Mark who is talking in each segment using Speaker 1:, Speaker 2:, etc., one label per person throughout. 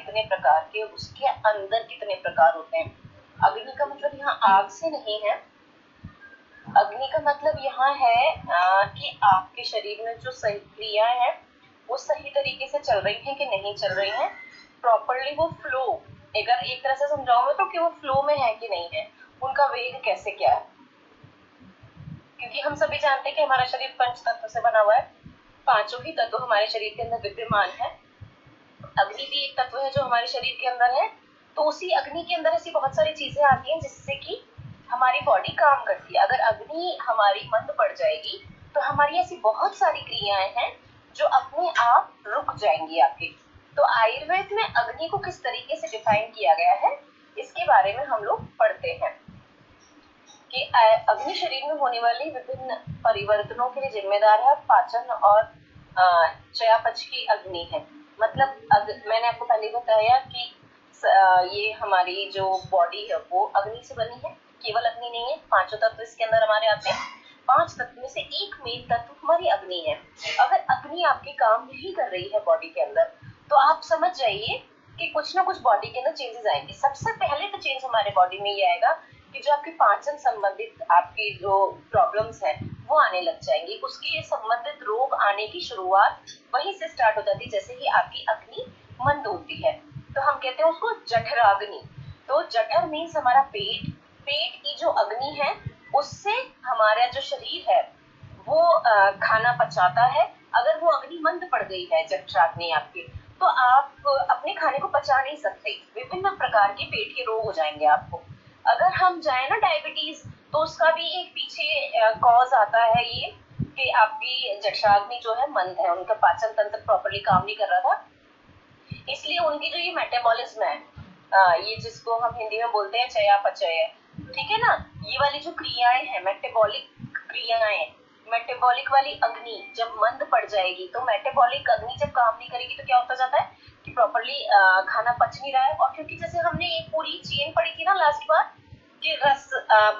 Speaker 1: कितने प्रकार के, उसके अंदर कितने प्रकार होते हैं। अग्नि का मतलब यहाँ आग से नहीं है, अग्नि का मतलब यहाँ है कि आपके शरीर में जो सही क्रियाएं हैं वो सही तरीके से चल रही हैं कि नहीं चल रही हैं, प्रॉपरली वो फ्लो, अगर एक तरह से समझाऊंगा तो कि वो फ्लो में है कि नहीं है, उनका वेग कैसे क्या है। क्योंकि हम सभी जानते हैं कि हमारा शरीर पंच तत्व से बना हुआ है, पांचों ही तत्व हमारे शरीर के अंदर विद्यमान है। अग्नि भी एक तत्व है जो हमारे शरीर के अंदर है, तो उसी अग्नि के अंदर ऐसी बहुत सारी चीजें आती हैं जिससे कि हमारी बॉडी काम करती है। अगर अग्नि हमारी मंद पड़ जाएगी तो हमारी ऐसी बहुत सारी क्रियाएं हैं जो अपने आप रुक जाएंगी आपकी। तो आयुर्वेद में अग्नि को किस तरीके से डिफाइन किया गया है इसके बारे में हम लोग पढ़ते हैं कि अग्नि शरीर में होने वाली विभिन्न परिवर्तनों के लिए जिम्मेदार है। पाचन और चयापचय की अग्नि है। मतलब मैंने आपको पहले बताया कि ये हमारी जो बॉडी है वो अग्नि से बनी है, केवल अग्नि नहीं है, पांचों तत्व इसके अंदर हमारे आते हैं। पांच तत्व में से एक मेन तत्व हमारी अग्नि है। अगर अग्नि आपके काम नहीं कर रही है बॉडी के अंदर तो आप समझ जाइए कि कुछ ना कुछ बॉडी के अंदर चेंजेस आएंगे। सबसे पहले तो चेंज हमारे बॉडी में ये आएगा कि जो आपके पाचन संबंधित आपकी जो प्रॉब्लम्स है वो आने लग जाएंगी। उसके संबंधित रोग आने की शुरुआत वहीं से स्टार्ट हो जाती है जैसे ही आपकी अग्नि मंद होती है। तो हम कहते हैं उसको जठराग्नि। तो जठर मीन्स हमारा पेट, पेट की जो अग्नि है उससे हमारा जो शरीर है वो खाना पचाता है। अगर वो अग्नि मंद पड़ गई है जठराग्नि आपकी तो आप अपने खाने को पचा नहीं सकते, विभिन्न प्रकार के पेट के रोग हो जाएंगे आपको। अगर हम जाए ना डायबिटीज तो उसका भी एक पीछे कॉज आता है ये कि आपकी जठराग्नि जो है मंद है, उनका पाचन तंत्र प्रॉपर्ली काम नहीं कर रहा था, इसलिए उनकी जो ये मेटाबॉलिज्म है ये जिसको हम हिंदी में बोलते हैं चयापचय, ठीक है ना, ये वाली जो क्रियाएं हैं मेटाबॉलिक क्रियाएं, मेटाबॉलिक वाली अग्नि जब मंद पड़ जाएगी तो मेटाबॉलिक अग्नि जब काम नहीं करेगी तो क्या होता जाता है कि प्रॉपर्ली खाना पच नहीं रहा है। और क्योंकि जैसे हमने एक पूरी चेन पढ़ी थी ना लास्ट बार कि रस,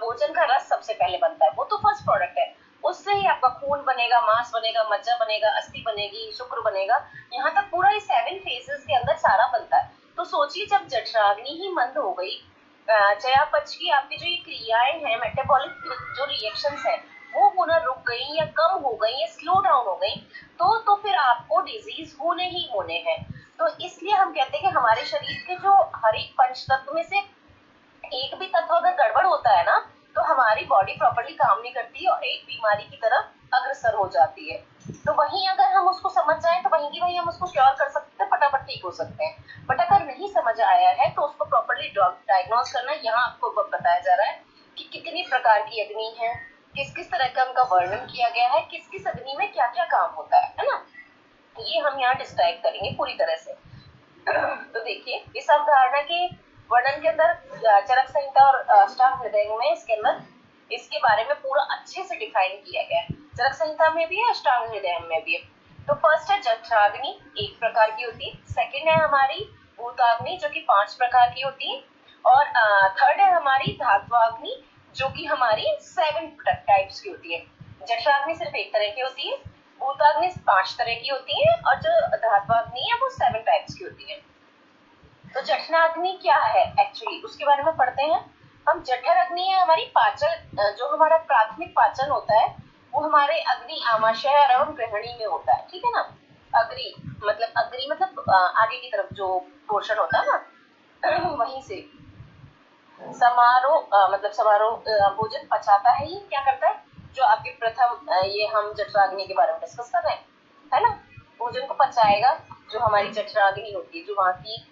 Speaker 1: भोजन का रस सबसे पहले बनता है, वो तो फर्स्ट प्रोडक्ट है, उससे ही आपका खून बनेगा, मांस बनेगा, मज्जा बनेगा, अस्थि बनेगी, शुक्र बनेगा, यहाँ तक पूरा ये 7 फेजेस के अंदर सारा बनता है। तो सोचिए जब जठराग्नि ही मंद हो गई, चयापचय की आपकी जो ये क्रियाएं हैं, मेटाबॉलिक जो रिएक्शंस है वो होना रुक गई या कम हो गई या स्लो डाउन हो गई तो फिर आपको डिजीज होने ही होने हैं। तो इसलिए हम कहते हैं कि हमारे शरीर के जो हर एक पंच तत्व में से एक भी तत्व अगर गड़बड़ होता है ना तो हमारी बॉडी प्रॉपर्ली काम नहीं करती और एक बीमारी की तरफ अग्रसर हो जाती है। तो वहीं अगर हम उसको समझ जाएं तो वहीं की वहीं हम उसको क्योर कर सकते हैं, फटाफट ठीक हो सकते हैं। बट अगर नहीं समझ आया है तो उसको प्रॉपर्ली डायग्नोज करना यहाँ आपको बताया जा रहा है कि कितनी प्रकार की अग्नि है, किस किस तरह का उनका वर्णन किया गया है, किस किस अग्नि में क्या क्या काम होता है ना, ये हम यहाँ डिस्क्राइब करेंगे पूरी तरह से। तो देखिए इस अवधारणा के वर्णन के अंदर चरक संहिता और अष्टांग हृदय में इसके अंदर इसके बारे में पूरा अच्छे से डिफाइन किया गया है। चरक संहिता में भी है, अष्टांग हृदय में भी है। तो फर्स्ट है जठराग्नि, एक प्रकार की होती है। सेकंड है हमारी भूताग्नि जो कि 5 प्रकार की होती है। और थर्ड है हमारी धात्वाग्नि जो कि हमारी 7 टाइप्स की होती है। जठराग्नि सिर्फ एक तरह की होती है, भूताग्नि 5 तरह की होती है और जो धात्वाग्नि है वो 7 टाइप्स की होती है। तो जठराग्नि क्या है एक्चुअली उसके बारे में पढ़ते हैं हम। जठर अग्नि है हमारी पाचन, जो हमारा प्राथमिक पाचन होता है वो हमारे अग्नि आमाशय और ग्रहणी में होता है, ठीक है ना। अग्नि मतलब आगे की तरफ जो पोर्शन होता है ना वहीं से समारोह भोजन पचाता है। ये क्या करता है जो आपके प्रथम ये हम जठराग्नि के बारे में डिस्कस कर रहे हैं, है ना, भोजन को पचाएगा जो हमारी जठराग्नि होती है, जो वहां की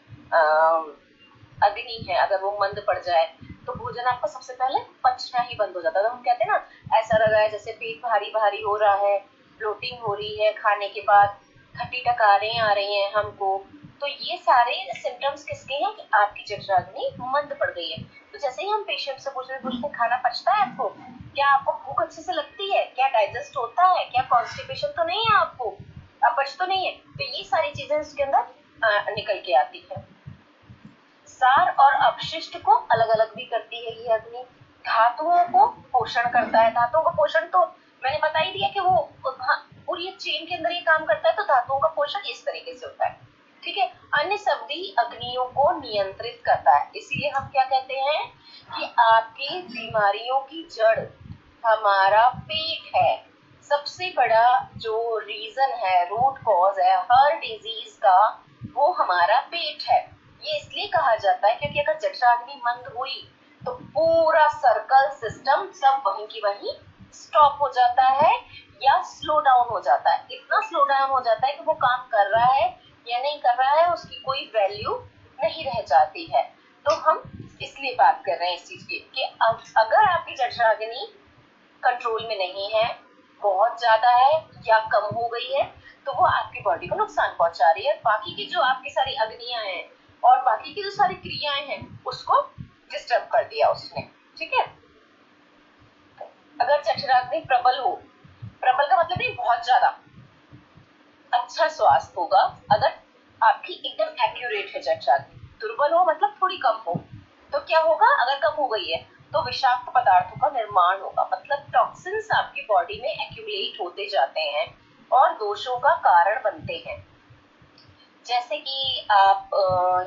Speaker 1: अग्नि है। अगर वो मंद पड़ जाए तो भोजन आपका सबसे पहले पचना ही बंद हो जाता है। तो हम कहते हैं ना ऐसा लगा है जैसे पेट भारी भारी हो रहा है, ब्लोटिंग हो रही है, खाने के बाद खट्टी टकारें आ रही हैं हमको, तो ये सारे सिम्टम्स किसके हैं कि आपकी जठराग्नि मंद पड़ गई है। तो जैसे ही हम पेशेंट से पूछते खाना पचता है आपको, क्या आपको भूख अच्छे से लगती है, क्या डाइजेस्ट होता है, क्या कॉन्स्टिपेशन तो नहीं है, आपको अपच तो नहीं है, तो ये सारी चीजें इसके अंदर निकल के आती है। सार और अपशिष्ट को अलग अलग भी करती है ये अग्नि। धातुओं को पोषण करता है। धातुओं का पोषण तो मैंने बता ही दिया कि वो पूरी चेन के अंदर ये काम करता है। तो धातुओं का पोषण इस तरीके से होता है, ठीक है। अन्य सभी अग्नियों अग्नियों को नियंत्रित करता है। इसीलिए हम क्या कहते हैं कि आपकी बीमारियों की जड़ हमारा पेट है। सबसे बड़ा जो रीजन है, रूट कॉज है हर डिजीज का, वो हमारा पेट है। ये इसलिए कहा जाता है क्योंकि अगर जठराग्नि मंद हुई तो पूरा सर्कल सिस्टम सब वहीं की वहीं स्टॉप हो जाता है या स्लो डाउन हो जाता है। इतना स्लो डाउन हो जाता है कि वो काम कर रहा है या नहीं कर रहा है उसकी कोई वैल्यू नहीं रह जाती है। तो हम इसलिए बात कर रहे हैं इस चीज की कि अगर आपकी जठराग्नि कंट्रोल में नहीं है, बहुत ज्यादा है या कम हो गई है, तो वो आपकी बॉडी को नुकसान पहुंचा रही है। बाकी की जो आपकी सारी अग्नियां हैं और बाकी की जो सारी क्रियाएं हैं उसको डिस्टर्ब कर दिया उसने। ठीक है, अगर जठराग्नि प्रबल हो, प्रबल का मतलब नहीं बहुत ज्यादा, अच्छा स्वास्थ्य होगा अगर आपकी एकदम एक्यूरेट है जठराग्नि। दुर्बल हो मतलब थोड़ी कम हो, तो क्या होगा, अगर कम हो गई है तो विषाक्त पदार्थों का निर्माण होगा, मतलब टॉक्सिन्स आपकी बॉडी में एक्यूमुलेट होते जाते हैं और दोषों का कारण बनते हैं। जैसे कि आप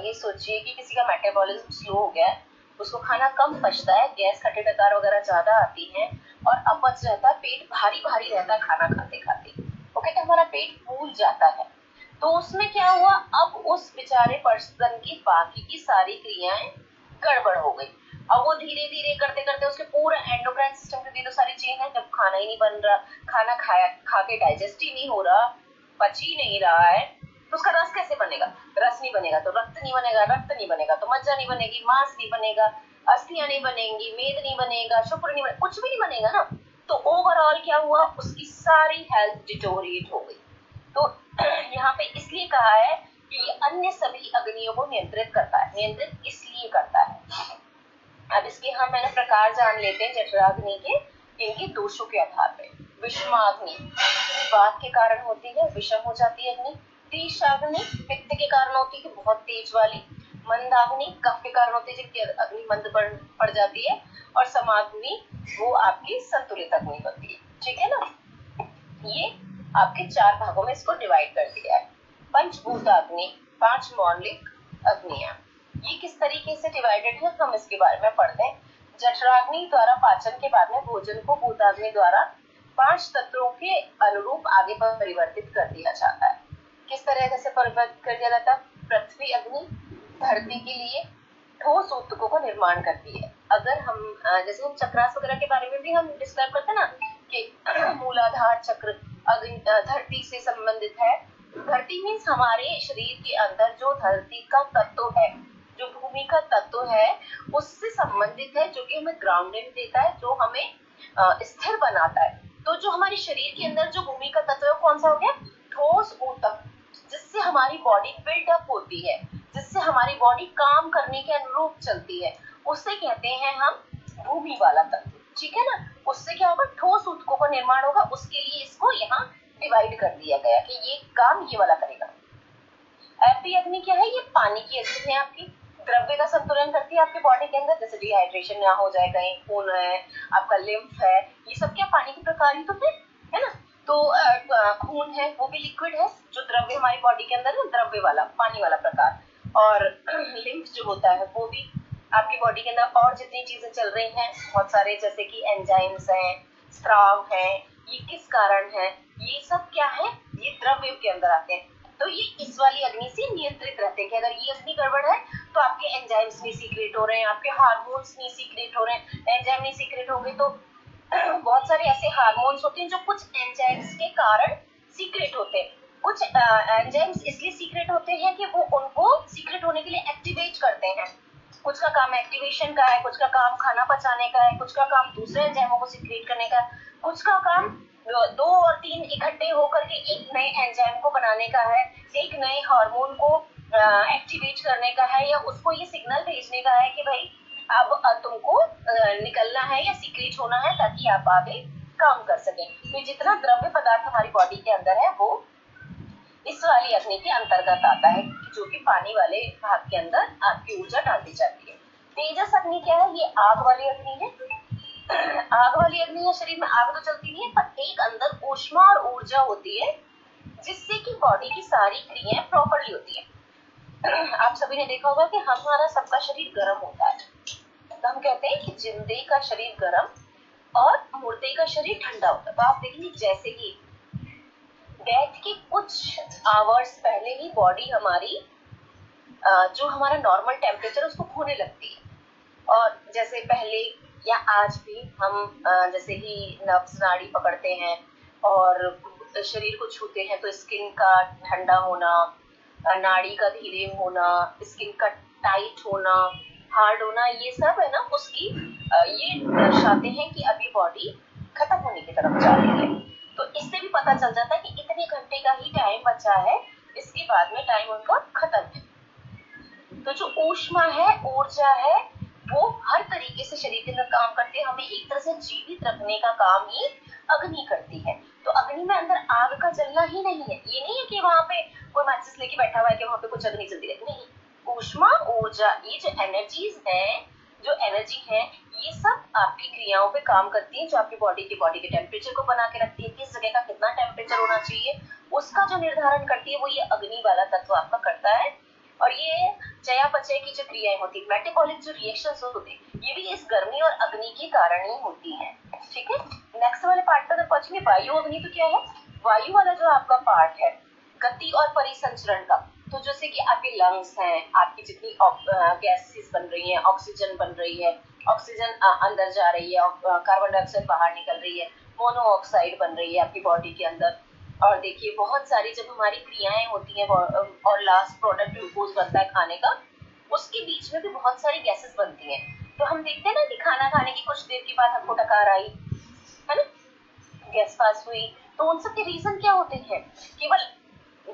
Speaker 1: ये सोचिए कि किसी का मेटाबॉलिज्म स्लो हो गया है, उसको खाना कम पचता है, गैस खट्टे डकार वगैरह ज्यादा आती है और अपच रहता है, पेट भारी भारी रहता है खाना खाते खाते, ओके, तो हमारा पेट फूल जाता है। तो उसमें क्या हुआ, अब उस बेचारे पर्सन की बाकी की सारी क्रियाएं गड़बड़ हो गई। अब वो धीरे धीरे करते करते उसके पूरे एंडोक्राइन सिस्टम के भी तो सारी चेन है, जब खाना ही नहीं बन रहा, खाना खाया खा के डाइजेस्ट ही नहीं हो रहा, पच ही नहीं रहा है, तो उसका रस कैसे बनेगा, रस नहीं बनेगा तो रक्त नहीं बनेगा, रक्त नहीं बनेगा तो मज्जा नहीं बनेगी, मांस नहीं बनेगा, अस्थियां नहीं बनेंगी, मेद नहीं बनेगा, शुक्र नहीं बनेगा, कुछ भी नहीं बनेगा ना। तो ओवरऑल क्या हुआ, उसकी सारी हेल्थ डिटोरिएट हो गई। तो यहाँ पे इसलिए कहा है कि ये अन्य सभी अग्नियों को नियंत्रित करता है। नियंत्रित इसलिए करता है। अब इसके हम मैंने प्रकार जान लेते हैं जठराग्नि के, इनके दोषों के आधार पे। विषमाग्नि वात के कारण होती है, विषम हो जाती है अग्नि। तीक्ष्णाग्नि पित्त के कारण होती है, बहुत तेज वाली। मंदाग्नि कफ के कारण होती है, जिनकी अग्नि मंद पड़ जाती है। और समाग्नि वो आपकी संतुलित अग्नि होती है। ठीक है ना, ये आपके 4 भागों में इसको डिवाइड कर दिया है। पंचभूताग्नि, 5 मौलिक अग्नियां, ये किस तरीके से डिवाइडेड है हम इसके बारे में पढ़ते हैं। जठराग्नि द्वारा पाचन के बाद में भोजन को भूताग्नि द्वारा 5 तत्वों के अनुरूप आगे परिवर्तित कर दिया जाता है। किस तरह से परिवर्तित कर दिया जाता है, पृथ्वी अग्नि धरती के लिए ठोस ऊतकों का निर्माण करती है। अगर हम जैसे हम चक्रास वगैरह के बारे में भी हम डिस्क्राइब करते हैं ना कि मूलाधार चक्र धरती से संबंधित है। धरती मीन्स हमारे शरीर के अंदर जो धरती का तत्व है, जो भूमि का तत्व है, उससे संबंधित है, जो कि हमें ग्राउंडेड देता है, जो हमें स्थिर बनाता है। तो जो हमारे शरीर के अंदर जो भूमि का तत्व है कौन सा हो गया, ठोस ऊतक, जिससे हमारी बॉडी बिल्डअप होती है, जिससे हमारी बॉडी काम करने के अनुरूप चलती है, उससे कहते हैं हम भूमि वाला तत्व। ठीक है ना, उससे क्या होगा, ठोस ऊतकों का निर्माण होगा। उसके लिए इसको यहाँ डिवाइड कर दिया गया कि ये काम ये वाला करेगा। एपी अग्नि क्या है, ये पानी की अग्नि है, आपकी द्रव्य का संतुलन करती है आपके बॉडी के अंदर, जैसे डिहाइड्रेशन ना हो जाए कहीं, खून है, आपका लिम्फ है, ये सब क्या पानी के प्रकार ही तो है ना। तो खून है वो भी लिक्विड है, जो द्रव्य हमारी बॉडी के अंदर है, द्रव्य वाला पानी वाला प्रकार। और लिम्फ जो होता है वो भी आपकी बॉडी के अंदर। और जितनी चीजें चल रही हैं बहुत सारे, जैसे कि एंजाइम्स हैं, स्राव हैं, ये किस कारण है, ये सब क्या है, ये द्रव्य के अंदर आते हैं। तो ये इस वाली अग्नि से नियंत्रित रहते हैं कि अगर ये अग्नि गड़बड़ है तो आपके एंजाइम्स नहीं सीक्रेट हो रहे हैं, आपके हार्मोन्स नहीं सीक्रेट हो रहे हैं। एंजाइम नहीं सीक्रेट हो गए तो बहुत सारे ऐसे हार्मोन्स होते हैं जो कुछ एंजाइम्स के कारण सीक्रेट होते हैं। कुछ एंजाइम्स इसलिए सीक्रेट होते हैं कि वो उनको सीक्रेट होने के लिए एक्टिवेट करते हैं। कुछ का काम एक्टिवेशन का है, कुछ का काम खाना पचाने का है, कुछ का काम दूसरे एंजाइमों को सीक्रेट करने का है, कुछ का काम 2 और 3 इकट्ठे होकर के एक नए एंजाइम को बनाने का है, एक नए हार्मोन को एक्टिवेट करने का है, या उसको ये सिग्नल भेजने का है कि भाई अब तुमको निकलना है या सीक्रेट होना है, ताकि आप आगे काम कर सकें। तो जितना द्रव्य पदार्थ हमारी बॉडी के अंदर है वो इस वाली अग्नि के अंतर्गत आता है, जो कि पानी वाले भाग के अंदर आपकी ऊर्जा डाली जाती है। तेजस अग्नि क्या है, ये आग वाली अग्नि है। आग वाली अग्नि है, शरीर में आग तो चलती नहीं है, पर एक अंदर ऊष्मा और ऊर्जा होती है, जिससे कि बॉडी की सारी क्रियाएं प्रॉपर्ली होती है। आप सभी ने देखा होगा कि हमारा सबका शरीर गर्म होता है, तो हम कहते हैं कि जिंदे का शरीर गर्म और मुर्दे का शरीर ठंडा होता है। तो आप देखेंगे जैसे कि डेथ के कुछ आवर्स पहले ही बॉडी हमारी जो हमारा नॉर्मल टेम्परेचर उसको खोने लगती है। और जैसे पहले या आज भी हम जैसे ही नब्ज नाड़ी पकड़ते हैं और शरीर को छूते हैं तो स्किन का ठंडा होना, नाड़ी का धीरे होना, स्किन का टाइट होना, हार्ड होना, ये सब है ना उसकी ये दर्शाते हैं कि अभी बॉडी खत्म होने की तरफ जा रही है। तो इससे भी पता चल जाता है कि इतने घंटे का ही टाइम बचा है, इसके बाद में टाइम उनका खत्म है। तो जो ऊष्मा है, ऊर्जा है, वो हर तरीके से शरीर के अंदर काम करती है, हमें एक तरह से जीवित रखने का काम ही अग्नि करती है। तो अग्नि में अंदर आग का जलना ही नहीं है, ये नहीं है कि वहां पे कोई मैचिस लेके बैठा हुआ है कि वहां पे कुछ अग्नि जलती है, नहीं। ऊष्मा, ऊर्जा, ये जो एनर्जीज है, जो एनर्जी है, ये सब आपकी क्रियाओं पे काम करती है, जो आपकी बॉडी के टेम्परेचर को बना के रखती है। किस जगह का कितना टेम्परेचर होना चाहिए उसका जो निर्धारण करती है वो ये अग्नि वाला तत्व आपका करता है। और ये चयापचय की जो क्रियाएं होती है, मेटाबॉलिक जो रिएक्शंस होते हैं, ये भी इस गर्मी और अग्नि के कारण ही होती है। ठीक है, नेक्स्ट वाले पार्ट पर पहुंचेंगे। वायु अग्नि तो क्या है? वायु वाला जो आपका पार्ट है गति और परिसंचरण का, तो जैसे कि आपके लंग्स हैं, आपकी जितनी गैसेस बन रही हैं, ऑक्सीजन बन रही है, ऑक्सीजन अंदर जा रही है और कार्बन डाइऑक्साइड बाहर निकल रही है, मोनोऑक्साइड बन रही है आपकी बॉडी के अंदर। और देखिए बहुत सारी जब हमारी क्रियाएं होती हैं और लास्ट प्रोडक्ट ग्लूकोज बनता है खाने का, उसके बीच में भी बहुत सारी गैसेस बनती हैं। तो हम देखते हैं ना कि खाना खाने की कुछ देर के बाद हमको डकार आई, है ना, गैस पास हुई, तो उन सब के रीजन क्या होते हैं? केवल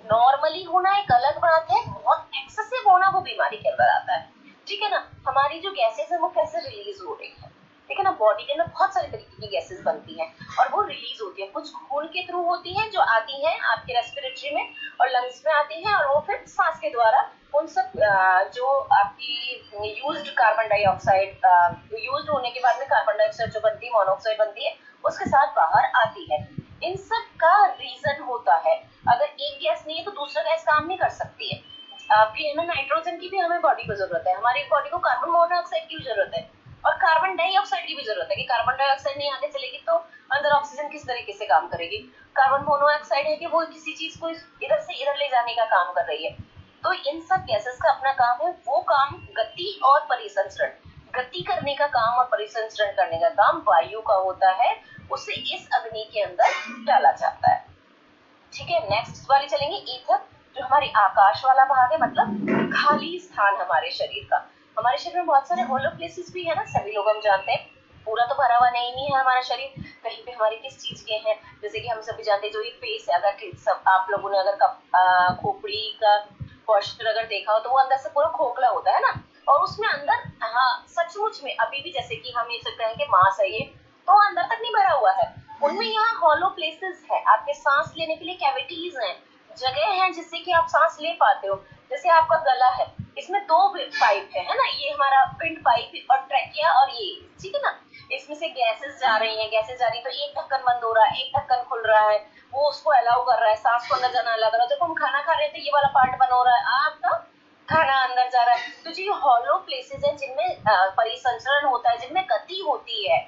Speaker 1: नॉर्मली होना एक अलग बात है, बहुत एक्सेसिव होना वो बीमारी के अंदर आता है। ठीक है ना, हमारी जो गैसेस है वो कैसे रिलीज हो रही है, ठीक है ना, बॉडी के अंदर बहुत सारी तरीके की गैसेस बनती हैं और वो रिलीज होती है। कुछ खून के थ्रू होती हैं जो आती हैं आपके रेस्पिरेटरी में और लंग्स में आती हैं, और वो फिर सांस के द्वारा उन सब जो आपकी यूज्ड कार्बन डाइऑक्साइड यूज्ड होने के बाद में कार्बन डाइऑक्साइड जो बनती है, मोनोऑक्साइड बनती है, उसके साथ बाहर आती है। इन सब का रीजन होता है, अगर एक गैस नहीं है तो दूसरा गैस काम नहीं कर सकती है। आपकी है ना, नाइट्रोजन की भी हमें बॉडी को जरूरत है, हमारी बॉडी को कार्बन मोनोऑक्साइड की भी जरूरत है और कार्बन डाइऑक्साइड की भी जरूरत है कि कार्बन डाइऑक्साइड नहीं आगे चलेगी तो अंदर ऑक्सीजन किस तरीके से काम करेगी। कार्बन मोनोऑक्साइड है कि वो किसी चीज को इधर से इधर ले जाने का काम कर रही है। तो इन सब गैसेस का अपना काम है, वो काम गति और परिसंचरण, गति करने का काम और परिसंचरण करने का काम वायु का होता है, उसे इस अग्नि के अंदर डाला जाता है। ठीक है, नेक्स्ट वाली चलेंगे ईथर, जो हमारी आकाश वाला भाग है, मतलब खाली स्थान हमारे शरीर का। हमारे शरीर में बहुत सारे होलो प्लेसेस भी है ना, सभी लोग हम जानते हैं, पूरा तो भरा हुआ नहीं है हमारा शरीर, कहीं पे हमारी किस चीज के हैं, जैसे कि हम सभी जानते हैं जो ये फेस है, अगर सब आप लोगों ने अगर खोपड़ी का पॉस्चर अगर देखा हो तो वो अंदर से पूरा खोखला होता है ना, और उसमें अंदर हाँ सचमुच में अभी भी जैसे कि हम ये सकते हैं कि मांस है ये, तो अंदर तक नहीं भरा हुआ है, उनमें यहाँ हॉलो प्लेसेस है, आपके सांस लेने के लिए कैविटीज हैं, जगह है जिससे कि आप सांस ले पाते हो। जैसे आपका गला है, इसमें दो पाइप है ना, ये हमारा विंड पाइप और ट्रैकिया और ये, ठीक है ना, इसमें से गैसेस जा रही हैं, गैसेस जा रही है, तो एक ढक्कन बंद हो रहा है, एक ढक्कन खुल रहा है, वो उसको अलाउ कर रहा है सांस को अंदर जाना लग रहा है। जब हम खाना खा रहे थे ये वाला पार्ट बंद हो रहा है, आपका खाना अंदर जा रहा है। तो जो हॉलो प्लेसेस है जिनमें परिसंचरण होता है, जिनमें गति होती है,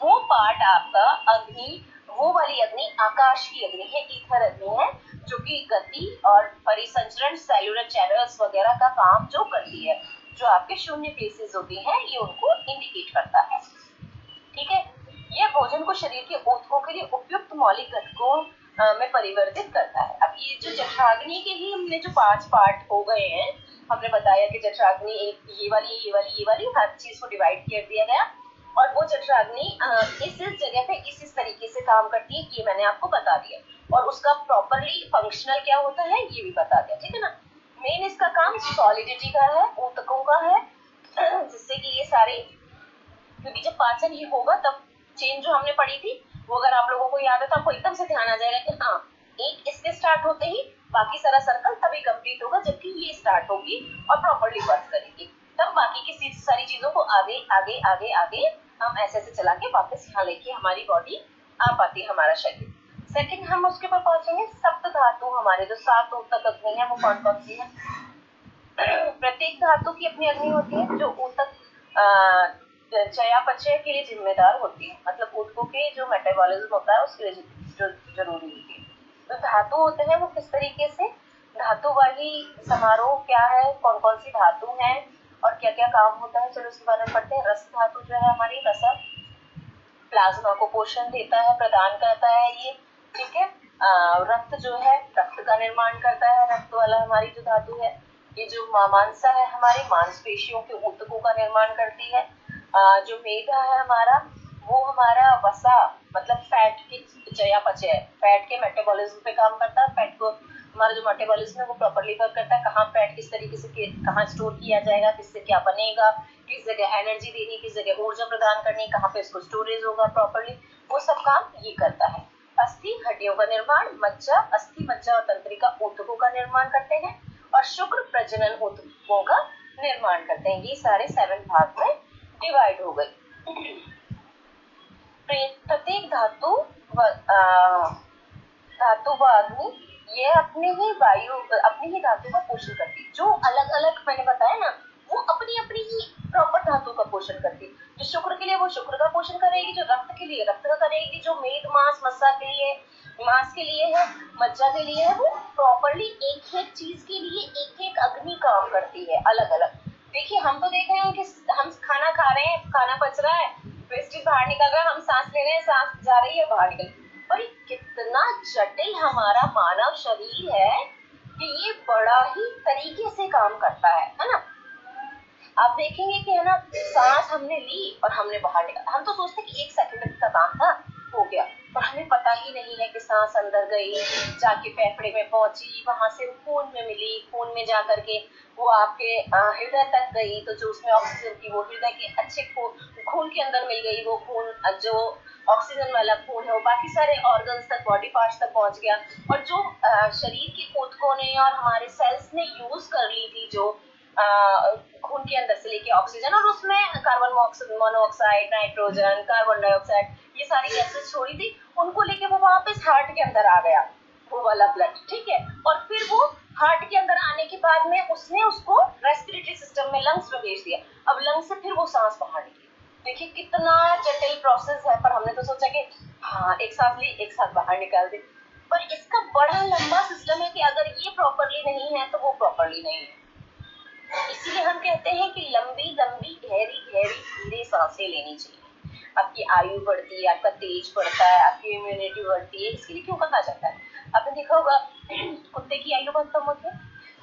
Speaker 1: वो पार्ट आपका अग्नि, वो वाली अग्नि आकाश की अग्नि है, ईथर अग्नि है, जो कि गति और परिसंचरण, सेलुलर चैनल्स वगैरह का काम जो करती है, जो आपके शून्य प्लेसेस होती हैं ये उनको इंडिकेट करता है। ठीक है, यह भोजन को शरीर के ऊतकों के लिए उपयुक्त मौलिक घटकों में परिवर्तित करता है। अब ये जो जठराग्नि के ही हमने जो 5 पार्ट हो गए हैं, हमने बताया कि जठराग्नि एक ये वाली हर चीज को डिवाइड कर दिया गया, और वो जठराग्नि इस जगह पे इस तरीके से काम करती है, ये मैंने आपको बता दिया, और उसका प्रॉपरली फंक्शनल क्या होता है ये भी बता दिया। ठीक है ना, मेन इसका काम सॉलिडिटी का है, ऊतकों का है, जिससे कि ये सारे, क्योंकि जब पाचन ही होगा तब चेन जो हमने पढ़ी थी वो अगर आप लोगों को याद है तो आपको एकदम से ध्यान आ जाएगा कि हाँ एक इसके स्टार्ट होते ही बाकी सारा सर्कल तभी कंप्लीट होगा, जबकि ये स्टार्ट होगी और प्रॉपर्ली वर्क करेगी, तब बाकी की सारी चीजों को आगे आगे आगे आगे हम ऐसे ऐसे चला के वापस यहाँ लेके हमारी बॉडी आ पाती है, हमारा शरीर। सेकंड हम उसके ऊपर पहुंचेंगे सप्त धातु, हमारे जो 7 ऊतक अग्नि है वो कौन कौन सी है। प्रत्येक धातु की अपनी अग्नि होती है जो ऊतक चयापचय के लिए जिम्मेदार होती है, मतलब ऊतकों के जो मेटाबॉलिज्म होता है उसके लिए जो जरूरी होती है। तो धातु होते हैं वो किस तरीके से, धातु वाली समारोह क्या है, कौन कौन सी धातु है और क्या क्या काम होता है, चलो उसके बारे में पढ़ते हैं। रस धातु जो है हमारी रसद प्लाज्मा को पोषण देता है, प्रदान करता है ये, ठीक है। रक्त जो है रक्त का निर्माण करता है, रक्त वाला हमारी जो धातु है। ये जो मांसा है हमारी मांसपेशियों के ऊतकों का निर्माण करती है। जो मेधा है हमारा वो हमारा वसा मतलब फैट की चयापचय, फैट के मेटाबॉलिज्म पे काम करता है। फैट को हमारा जो मेटाबॉलिज्म है वो प्रॉपर्ली वर्क करता है, कहाँ फैट किस तरीके से कहाँ स्टोर किया जाएगा, किससे क्या बनेगा, किस जगह एनर्जी देनी, किस जगह ऊर्जा प्रदान करनी, कहाँ पे इसको स्टोरेज होगा प्रॉपर्ली, वो सब काम ये करता है। अस्थि हड्डियों का निर्माण, मज्जा अस्थि मज्जा और तंत्रिका ऊतकों का निर्माण करते हैं और शुक्र प्रजनन ऊतकों का निर्माण करते हैं। ये सारे 7 भाग में डिवाइड हो गए। प्रत्येक धातु व अग्नि ये अपनी ही धातु का पोषण करती है। जो अलग अलग मैंने बताया ना वो अपनी अपनी ही प्रॉपर धातु का पोषण करती है। जो शुक्र के लिए वो शुक्र का पोषण करेगी, जो रक्त के लिए रक्त का करेगी, जो मेद मांस मज्जा के लिए मांस के लिए है, मज्जा के लिए है, वो प्रॉपरली एक एक चीज के लिए एक एक अग्नि काम करती है अलग अलग। देखिए हम तो देख रहे हैं कि हम खाना खा रहे हैं, खाना पच रहा है, वेस्टेज बाहर निकल रहा है, हम सांस ले रहे हैं, सांस जा रही है बाहर निकल। और ये कितना जटिल हमारा मानव शरीर है कि ये बड़ा ही तरीके से काम करता है ना। आप देखेंगे कि है ना, सांस हमने ली और हमने बाहर निकाला, हम तो सोचते कि 1 सेकंड का काम था, हो गया, पर हमें पता ही नहीं है कि सांस अंदर गई, जाके फेफड़े में पहुंची, वहां से खून में मिली, खून में जाकर के वो आपके हृदय तक गई, तो जो उसमें ऑक्सीजन की वो हृदय के अच्छे खून के अंदर मिल गई, वो खून जो ऑक्सीजन वाला खून है वो बाकी सारे ऑर्गन्स तक, बॉडी पार्ट्स तक पहुंच गया। और जो शरीर के ऊतकों ने और हमारे सेल्स ने यूज कर ली थी जो खून के अंदर से लेके ऑक्सीजन, और उसमें carbon monoxide, nitrogen, carbon dioxide, ये सारी गैसेस छोड़ी थी, उनको लेके वो वापस हार्ट के अंदर आ गया वो वाला ब्लड, ठीक है। और फिर वो हार्ट के अंदर आने के बाद में उसने उसको रेस्पिरेटरी सिस्टम में लंग्स में भेज दिया, अब लंग्स से फिर वो सांस बाहर निकली। देखिए कितना जटिल प्रोसेस है, पर हमने तो सोचा कि हाँ एक साथ ली एक साथ बाहर निकाल दी, पर इसका बड़ा लंबा सिस्टम है कि अगर ये प्रॉपरली नहीं है तो वो प्रॉपरली नहीं है। इसीलिए हम कहते हैं कि लंबी लंबी गहरी गहरी धीरे सांसें लेनी चाहिए। आपकी आयु बढ़ती है, आपका तेज बढ़ता है, आपकी इम्यूनिटी बढ़ती है, इसके लिए क्यों कहा जाता है। आपने देखा होगा कुत्ते की आयु बहुत कम होती है,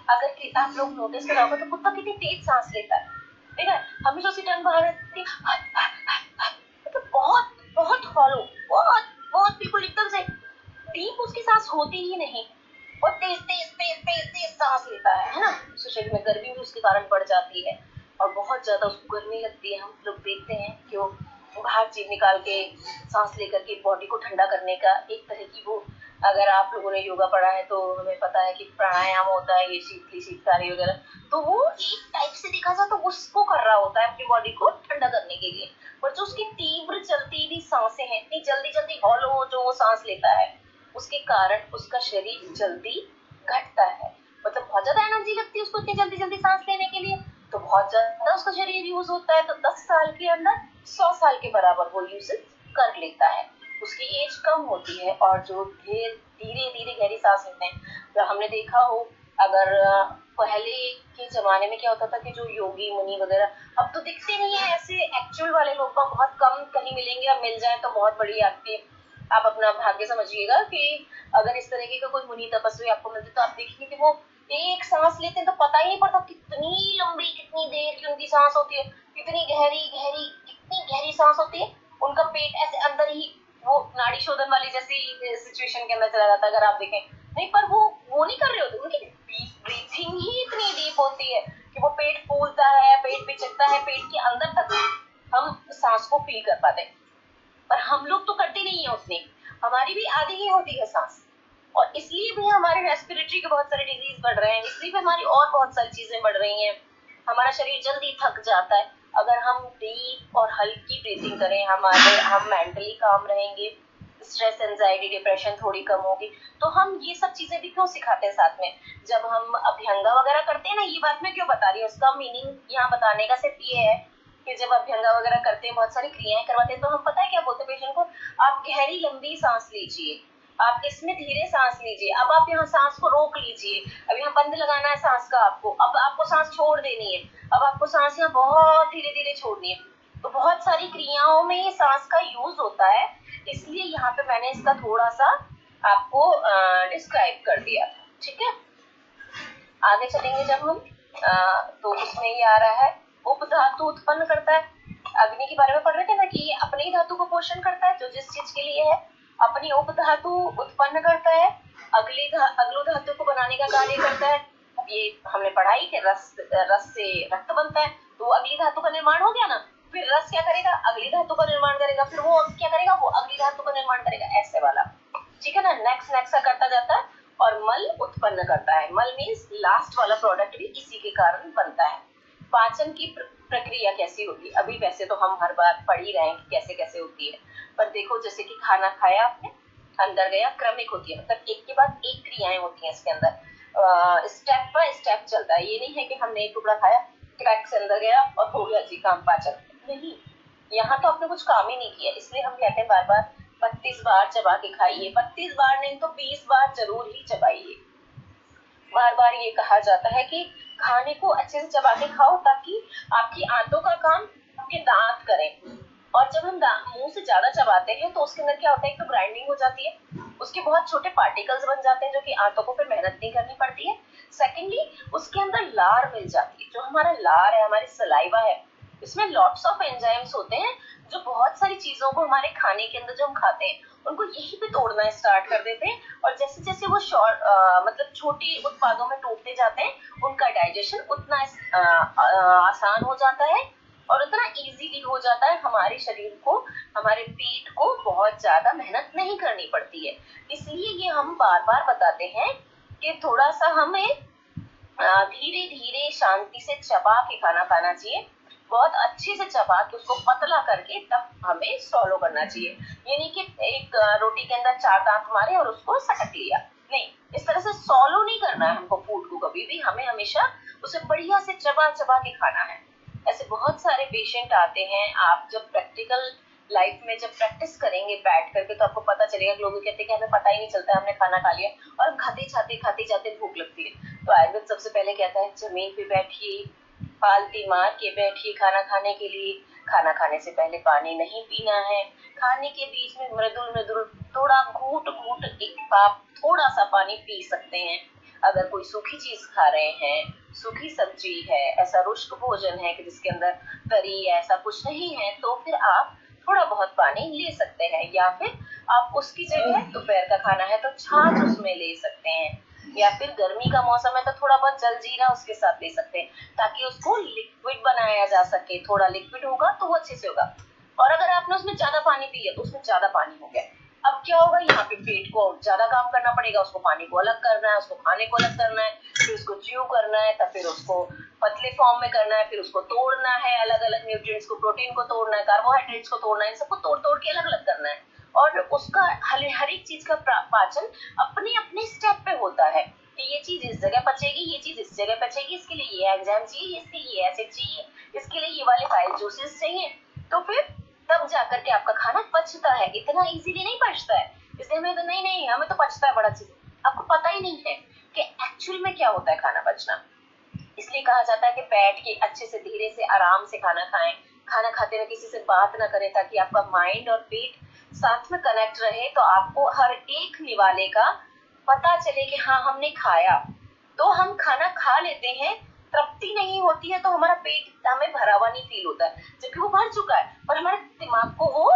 Speaker 1: अगर आप लोग नोटिस करा होगा तो कुत्ता कितनी तेज सांस लेता है, ठीक है, हमेशा उसी टर्न बाहर रहती है, मतलब बहुत बहुत हॉलो, बहुत बहुत बिल्कुल एकदम से डीप उसकी सांस होती ही नहीं, और तेज तेज तेज तेज तेज सांस लेता है ना। उसके शरीर में गर्मी भी उसके कारण बढ़ जाती है और बहुत ज्यादा उसको गर्मी लगती है। हम लोग देखते हैं कि वो बाहर जीभ निकाल के सांस लेकर के बॉडी को ठंडा करने का एक तरह की वो, अगर आप लोगों ने योगा पढ़ा है तो हमें पता है कि प्राणायाम होता है, ये शीतकारी वगैरह, तो वो एक टाइप से देखा जाए तो उसको कर रहा होता है अपनी बॉडी को ठंडा करने के लिए। पर जो उसकी तीव्र चलती हुई सांसें हैं, इतनी जल्दी जल्दी हॉलो जो वो सांस लेता है, उसके कारण उसका शरीर जल्दी घटता है, मतलब बहुत ज्यादा एनर्जी लगती है उसको इतनी जल्दी जल्दी सांस लेने के लिए, तो बहुत ज्यादा उसका शरीर यूज होता है, तो 10 साल के अंदर 100 साल के बराबर वो यूज कर लेता है, उसकी एज कम होती है। और जो धीरे धीरे गहरी सांस लेते हैं, तो हमने देखा हो अगर पहले के जमाने में क्या होता था कि जो योगी मुनि वगैरह अब तो दिखते नहीं है, ऐसे एक्चुअल वाले लोग बहुत कम कहीं मिलेंगे, और मिल जाए तो बहुत बड़ी आपकी आप अपना भाग्य समझिएगा कि अगर इस तरीके का कोई मुनि तपस्वी आपको मिलते तो आप देखेंगे कि वो एक सांस लेते हैं तो पता ही नहीं पड़ता कितनी लंबी कितनी देर की उनकी सांस होती है, कितनी गहरी गहरी कितनी गहरी सांस होती है। उनका पेट ऐसे अंदर ही वो नाड़ी शोधन वाली जैसी सिचुएशन के अंदर चला जाता है अगर आप देखें, नहीं पर वो नहीं कर रहे होते, उनकी ब्रीथिंग ही इतनी डीप होती है कि वो पेट फूलता है, पेट पिचकता है, पेट के अंदर तक हम सांस को फील कर पाते हैं, पर हम लोग तो करते नहीं है उसमें, हमारी भी आधी ही होती है सांस, और इसलिए भी हमारे रेस्पिरेटरी के बहुत सारे डिजीज बढ़ रहे हैं, इसलिए भी हमारी और बहुत सारी चीजें बढ़ रही हैं, हमारा शरीर जल्दी थक जाता है। अगर हम डीप और हल्की ब्रीथिंग करें, हम मेंटली काम रहेंगे, स्ट्रेस, एंजाइटी, डिप्रेशन थोड़ी कम होगी। तो हम ये सब चीजें भी क्यों सिखाते हैं साथ में, जब हम अभ्यंगा वगैरह करते हैं ना, ये बात मैं क्यों बता रही हूँ, उसका मीनिंग यहाँ बताने का सिर्फ ये है कि जब अभ्यंगा वगैरह करते हैं, बहुत सारी क्रियाएं करवाते हैं, तो हम पता है क्या बोलते हैं पेशेंट को, आप गहरी लंबी सांस लीजिए, आप इसमें धीरे सांस लीजिए, अब आप यहाँ सांस को रोक लीजिए, अब यहाँ बंद लगाना है सांस का आपको, अब आपको सांस छोड़ देनी है, अब आपको सांस यहाँ बहुत धीरे धीरे छोड़नी है। तो बहुत सारी क्रियाओं में ये सांस का यूज होता है, इसलिए यहाँ पे मैंने इसका थोड़ा सा आपको डिस्क्राइब कर दिया था। ठीक है, आगे चलेंगे जब हम तो उसमें ये आ रहा है उपधातु उत्पन्न करता है। अग्नि के बारे में पढ़ रहे थे ना कि ये अपने ही धातु को पोषण करता है, जो जिस चीज के लिए है, अपनी उपधातु उत्पन्न करता है, अगलू धातु को बनाने का कार्य करता है। अब ये हमने पढ़ाई कि रस से रक्त बनता है, तो अगली धातु का निर्माण हो गया ना, फिर रस क्या करेगा, अगली धातु का निर्माण करेगा, फिर वो क्या करेगा, वो अगली धातु का निर्माण करेगा, ऐसे वाला। ठीक है ना, नेक्स्ट नेक्स्ट करता जाता है और मल उत्पन्न करता है। मल मीन्स लास्ट वाला प्रोडक्ट भी इसी के कारण बनता है। पाचन की प्रक्रिया कैसी होती है, अभी वैसे तो हम हर बार पढ़ ही रहे हैं कि कैसे कैसे होती है, पर देखो जैसे कि खाना खाया आपने, अंदर गया, क्रमिक होती है, मतलब एक के बाद एक क्रियाएं होती हैं इसके अंदर, स्टेप बाय स्टेप चलता है। ये नहीं है कि हमने एक टुकड़ा खाया, क्रैक से अंदर गया और हो गया जी काम पाचन, नहीं, यहाँ तो आपने कुछ काम ही नहीं किया। इसलिए हम कहते हैं बार बार 32 बार चबा के खाइए, 32 बार नहीं तो 20 बार जरूर ही चबाइए। बार बार ये कहा जाता है कि खाने को अच्छे से चबा के खाओ, ताकि आपकी आंतों का काम आपके दांत करें। और जब हम मुंह से ज्यादा चबाते हैं तो उसके अंदर क्या होता है, एक तो ग्राइंडिंग हो जाती है, उसके बहुत छोटे पार्टिकल्स बन जाते हैं, जो कि आंतों को फिर मेहनत नहीं करनी पड़ती है। सेकेंडली, उसके अंदर लार मिल जाती है, जो हमारा लार है, हमारी सलाइवा है, इसमें लॉट्स ऑफ एंजाइम्स होते हैं, जो बहुत सारी चीजों को हमारे खाने के अंदर जो हम खाते हैं उनको यहीं पे तोड़ना स्टार्ट कर देते हैं, और जैसे जैसे वो मतलब छोटे उत्पादों में टूटते जाते हैं, उनका डाइजेशन उतना आसान हो जाता है और उतना इजीली हो जाता है। हमारे शरीर को, हमारे पेट को बहुत ज्यादा मेहनत नहीं करनी पड़ती है। इसलिए ये हम बार बार बताते हैं कि थोड़ा सा हमें धीरे धीरे शांति से चबा के खाना खाना चाहिए, बहुत अच्छे से चबा के उसको पतला करके तब हमें सॉलो करना चाहिए। ये नहीं कि एक रोटी के अंदर 4 दांत मारे और उसको सटक लिया, नहीं, इस तरह से सॉलो नहीं करना है हमको फूड को कभी भी, हमें हमेशा उसे बढ़िया से चबा चबा के खाना है। ऐसे बहुत सारे पेशेंट आते हैं, आप जब प्रैक्टिकल लाइफ में जब प्रैक्टिस करेंगे बैठ करके तो आपको पता चलेगा कि लोग कहते हैं कि हमें पता ही नहीं चलता हमने खाना खा लिया, और हम खाते जाते भूख लगती है। तो आयुर्वेद सबसे पहले कहता है जमीन पे बैठिए, पालती मार के बैठिए खाना खाने के लिए, खाना खाने से पहले पानी नहीं पीना है, खाने के बीच में मृदुल मृदुल थोड़ा घूट घूट एक आप थोड़ा सा पानी पी सकते हैं। अगर कोई सूखी चीज खा रहे हैं, सूखी सब्जी है, ऐसा रुष्क भोजन है कि जिसके अंदर तरी ऐसा कुछ नहीं है, तो फिर आप थोड़ा बहुत पानी ले सकते हैं, या फिर आप उसकी जगह दोपहर का खाना है तो छाछ उसमें ले सकते हैं, या फिर गर्मी का मौसम है तो थोड़ा बहुत जलजीरा उसके साथ ले सकते हैं, ताकि उसको लिक्विड बनाया जा सके। थोड़ा लिक्विड होगा तो वो अच्छे से होगा। और अगर आपने उसमें ज्यादा पानी पी लिया तो उसमें ज्यादा पानी हो गया, अब क्या होगा, यहाँ पे पेट को ज्यादा काम करना पड़ेगा, उसको पानी को अलग करना है, उसको खाने को अलग करना है, फिर उसको च्यू करना है, तब फिर उसको पतले फॉर्म में करना है, फिर उसको तोड़ना है, अलग अलग न्यूट्रिएंट्स को, प्रोटीन को तोड़ना है, कार्बोहाइड्रेट्स को तोड़ना है, इन सबको तोड़ तोड़ के अलग अलग करना है। और उसका हर एक चीज का पाचन अपने अपने स्टेप पे होता है कि ये चीज इस जगह पचेगी, ये चीज इस जगह पचेगी, इसके लिए ये एंजाइम चाहिए, इसके लिए ये एसिड चाहिए, इसके लिए ये वाले बाइल जूसेस चाहिए, तो फिर तब जाकर के आपका खाना पचता है। इतना इजीली नहीं पचता है, इसलिए हमें तो नहीं हमें तो पचता है बड़ा चीज, आपको पता ही नहीं है कि एक्चुअल में क्या होता है खाना पचना। इसलिए कहा जाता है कि बैठ के अच्छे से धीरे से आराम से खाना खाएं, खाना खाते हुए किसी से बात ना करें, ताकि आपका माइंड और पेट साथ में कनेक्ट रहे, तो आपको हर एक निवाले का पता चले कि हाँ हमने खाया। तो हम खाना खा लेते हैं, तृप्ति नहीं होती है, तो हमारा पेट हमें भरा हुआ नहीं फील होता है, जबकि वो भर चुका है, पर हमारे दिमाग को वो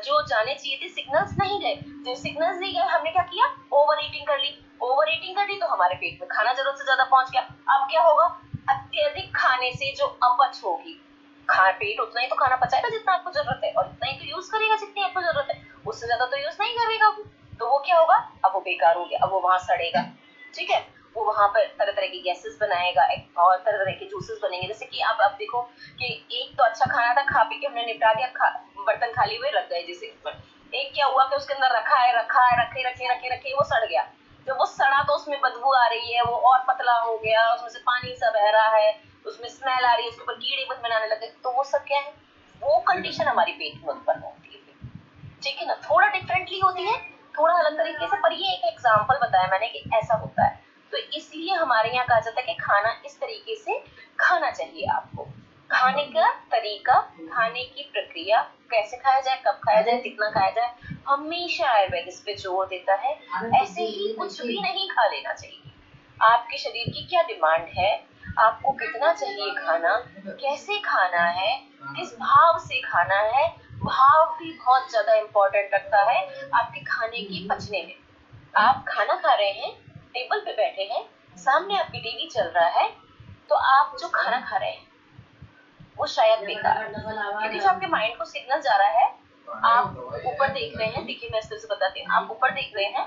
Speaker 1: जो जाने चाहिए थे सिग्नल्स नहीं गए। जो सिग्नल्स नहीं गए, हमने क्या किया, ओवर ईटिंग कर ली, ओवर ईटिंग कर ली तो हमारे पेट में खाना जरूरत से ज्यादा पहुंच गया। अब क्या होगा, अत्यधिक खाने से जो अपच होगी, पेट उतना ही तो खाना पचाएगा जितना आपको जरूरत है, और उतना ही तो यूज करेगा जितनी आपको जरूरत है, उससे ज्यादा तो यूज नहीं करेगा वो। तो वो क्या होगा, अब वो बेकार हो गया, अब वो वहां सड़ेगा, ठीक है, वो वहां पर तरह तरह की गैसेस बनाएगा और तरह तरह के जूसेस बनेंगे। जैसे कि अब देखो कि एक तो अच्छा खाना था, खा पी के हमने निपटा दिया, बर्तन खाली हुए रख गए जैसे, एक क्या हुआ कि उसके अंदर रखे वो सड़ गया। जब वो सड़ा तो उसमें बदबू आ रही है, वो और पतला हो गया, उसमें से पानी सा बह रहा है, उसमें स्मेल आ रही है, उसके ऊपर कीड़े बनाने लगे, तो वो सब क्या है, वो कंडीशन हमारी पेट में उत्पन्न होती है। ठीक है ना, थोड़ा डिफरेंटली होती है, थोड़ा अलग तरीके से, पर ये एक एग्जाम्पल बताया मैंने कि ऐसा होता है। तो इसलिए हमारे यहाँ कहा जाता है कि खाना इस तरीके से खाना चाहिए आपको। खाने का तरीका, खाने की प्रक्रिया, कैसे खाया जाए, कब खाया जाए, कितना खाया जाए, हमेशा आयुर्वेद इस पे जोर देता है। ऐसे ही कुछ भी नहीं खा लेना चाहिए। आपके शरीर की क्या डिमांड है, आपको कितना चाहिए खाना, कैसे खाना है, किस भाव से खाना है, भाव भी बहुत ज्यादा इम्पोर्टेंट रखता है आपके खाने की पचने में। आप खाना खा रहे हैं, टेबल पे बैठे हैं, सामने आपकी टीवी चल रहा है, तो आप जो खाना खा रहे हैं वो शायद बेकार है, क्योंकि जो आपके माइंड को सिग्नल जा रहा है, आप ऊपर देख रहे हैं। देखिए मैं इस तरह से बताती हूँ, आप ऊपर देख रहे हैं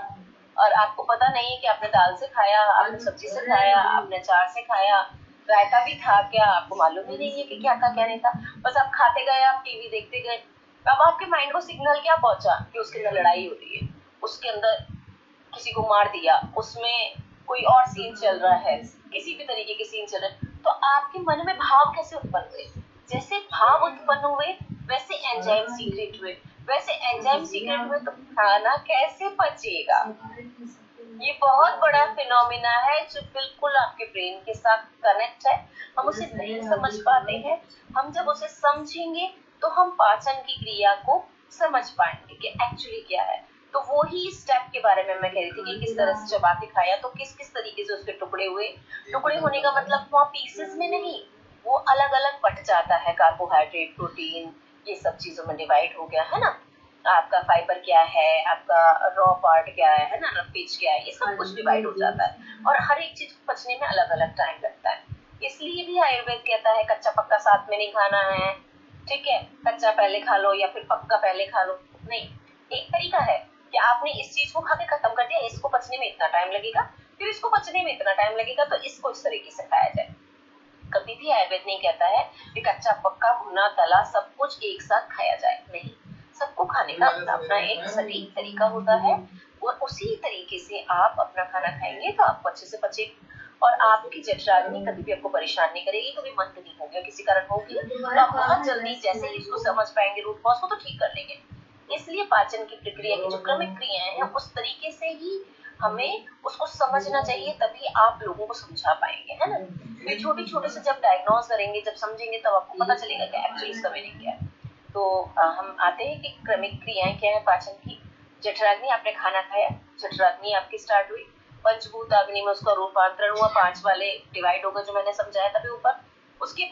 Speaker 1: और आपको पता नहीं है कि आपने दाल से खाया, आपने सब्जी से खाया, आपने अचार से खाया, रायता भी था क्या, आपको मालूम ही नहीं है कि क्या था क्या नहीं था, बस आप खाते गए, आप टीवी देखते गए। अब आपके माइंड को सिग्नल क्या पहुंचा कि उसके अंदर लड़ाई हो रही है, उसके अंदर किसी को मार दिया, उसमें कोई और सीन चल रहा है, किसी भी तरीके के सीन चल रहे हैं, तो आपके मन में भाव कैसे उत्पन्न हुए? जैसे भाव उत्पन्न हुए वैसे एंजाइम सीक्रेट हुए, वैसे एंजाइम सीक्रेट हुए तो खाना कैसे पचेगा? ये बहुत बड़ा फिनोमिना है जो बिल्कुल आपके ब्रेन के साथ कनेक्ट है। हम उसे नहीं समझ पाते हैं, हम जब उसे समझेंगे तो हम पाचन की क्रिया को समझ पाएंगे कि एक्चुअली क्या है। तो वो ही स्टेप के बारे में मैं कह रही थी कि किस तरह से चबा के खाया तो किस किस तरीके से उसके टुकड़े हुए। टुकड़े होने का मतलब वहाँ पीसेस में नहीं, वो अलग अलग बट जाता है, कार्बोहाइड्रेट, प्रोटीन, ये सब चीजों में डिवाइड हो गया है ना। आपका फाइबर क्या है, आपका रॉ पार्ट क्या है ना, पिच क्या है, ये सब कुछ डिवाइड हो जाता है और हर एक चीज पचने में अलग अलग टाइम लगता है। इसलिए भी आयुर्वेद कहता है कच्चा पक्का साथ में नहीं खाना है। ठीक है, कच्चा पहले खा लो या फिर पक्का पहले खा लो, नहीं। एक तरीका है कि आपने इस चीज को खा के खत्म कर दिया, इसको पचने में इतना टाइम लगेगा, फिर इसको पचने में इतना टाइम लगेगा, तो इसको इस तरीके से खाया जाए। कभी भी आयुर्वेद नहीं कहता है कि कच्चा पक्का भुना तला सब कुछ एक साथ खाया जाए, नहीं। सबको खाने का अपना एक सटीक तरीका होता है और उसी तरीके से आप अपना खाना खाएंगे तो आपको अच्छे से पचेगा और आपकी जठराग्नि कभी भी आपको परेशान नहीं करेगी, कभी मंद नहीं होगी, किसी कारण होगी तो आप बहुत जल्दी जैसे ही उसको समझ पाएंगे, रूट कॉज को, तो ठीक कर लेंगे। इसलिए पाचन की प्रक्रिया की जो क्रमिक क्रियाएं हैं उस तरीके से ही हमें उसको समझना चाहिए, तभी आप लोगों को समझा पाएंगे, है ना। फिर छोटे छोटे से जब डायग्नोज करेंगे, जब समझेंगे, तब आपको पता चलेगा कि एक्चुअली इसका मीनिंग क्या है। तो हम आते हैं कि क्रमिक क्रियाएं क्या है पाचन की। जठराग्नि, आपने खाना खाया, जठराग्नि आपकी स्टार्ट हुई, पंचभूत अग्नि में उसका रूपांतरण हुआ, 5 वाले डिवाइड हो गए जो मैंने समझाया था ऊपर। उसके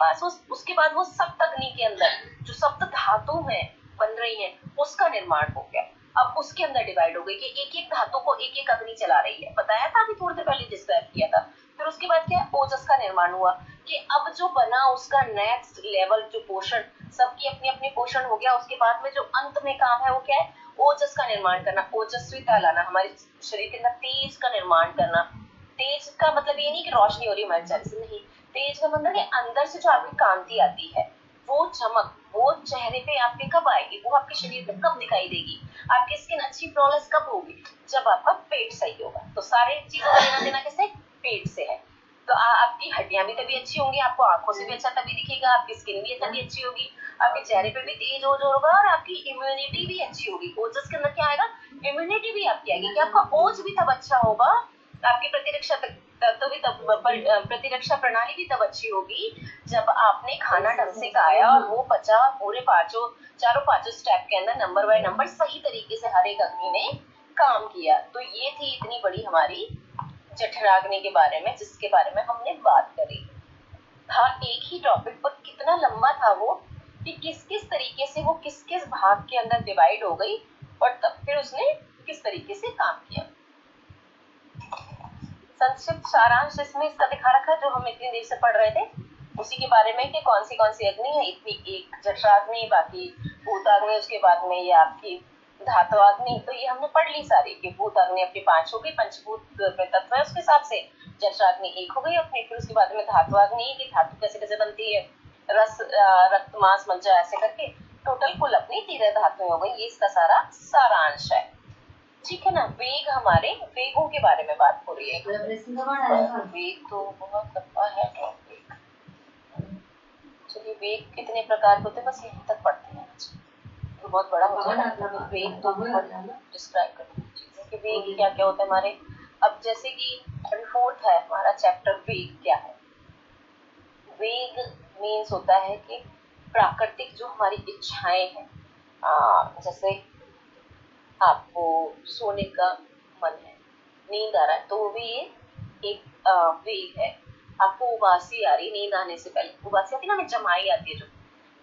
Speaker 1: बाद वो सप्त अग्नि के अंदर जो सप्त धातु है बन रही है उसका निर्माण हो गया। अब उसके अंदर डिवाइड हो गई कि एक एक धातु को एक एक अग्नि चला रही है, बताया था अभी थोड़ी देर पहले डिस्क्राइब किया था। फिर उसके बाद क्या, ओजस का निर्माण हुआ कि अब जो बना उसका नेक्स्ट लेवल, जो पोषण, सबकी अपनी अपनी पोषण हो गया। उसके बाद में जो अंत में काम है वो क्या है, ओजस का निर्माण करना, ओजस्विता लाना, हमारे शरीर के अंदर तेज का निर्माण करना। तेज का मतलब ये नहीं कि रोशनी हो रही है हमारे चेहरे से, नहीं। तेज का मतलब अंदर से जो आपकी कांति आती है, वो चमक, वो चेहरे पे आपके कब आएगी, वो आपके शरीर पे कब दिखाई देगी, आपकी स्किन अच्छी फ्लॉलेस कब होगी, जब आपका पेट सही होगा। तो सारे चीजों का लेना देना किससे, पेट से है। तो आपकी हड्डियां भी तभी अच्छी होंगी, आपको आंखों से भी अच्छा तभी दिखेगा, आपकी स्किन भी तभी अच्छी होगी, आपके चेहरे पे भी तेज ओज होगा और आपकी इम्यूनिटी भी अच्छी होगी। ओजस के अंदर क्या आएगा, इम्यूनिटी भी आपकी आएगी कि आपका ओज भी तब अच्छा होगा, आपकी प्रतिरक्षा प्रणाली भी तब अच्छी होगी जब आपने खाना ढंग से खाया और वो पचा, पूरे चारों पांचों स्टेप के अंदर नंबर बाय नंबर सही तरीके से हर एक अग्नि ने काम किया। तो ये थी इतनी बड़ी हमारी जठराग्नि के बारे में, जिसके बारे में हमने बात करी। हाँ, एक ही टॉपिक पर कितना लंबा था वो, कि किस किस तरीके से वो किस किस भाग के अंदर डिवाइड हो गई और तब फिर उसने किस तरीके से काम किया। संक्षिप्त सारांश इसमें इसका दिखा रखा है जो हम इतनी देर से पढ़ रहे थे, उसी के बारे में कि कौन सी अग्नि है। इतनी एक जठराग्नि, बाकी भूताग्नि, उसके बाद में ये आपकी धात्वाग्नि। तो ये हमने पढ़ ली सारी कि भूताग्नि अपनी 5 हो गई, पंचभूत तत्व है उसके हिसाब से, जठराग्नि 1 हो गई अपनी। फिर उसके बाद में धात्वाग्नि की धातु कैसे कैसे बनती है, रस, रक्त, मांस, मज्जा, ऐसे करके टोटल कुल अपनी 13 धातुएं हो गई। ये इसका सारा सारांश है, ठीक है ना। वेग, हमारे वेगों के बारे में बात हो रही है। वेग तो बहुत लंबा है टॉपिक। चलिए, वेग कितने प्रकार के होते हैं बस यहीं तक पढ़ते हैं, तो बहुत बड़ा हो जाएगा। वेग तो डिस्क्राइब करते हैं चीजें कि वेग क्या क्या होता है हमारे। अब जैसे कि 4th है हमारा चैप्टर, वेग क्या है। वेग मीन्स होता है कि प्राकृतिक जो हमारी इच्छाएं हैं, जैसे आपको सोने का मन है, नींद आ रहा है, तो वो भी ये एक वेग है। आपको उबासी आ रही, नींद आने से पहले उबासी आती है ना, हमें जमाई आती है जो,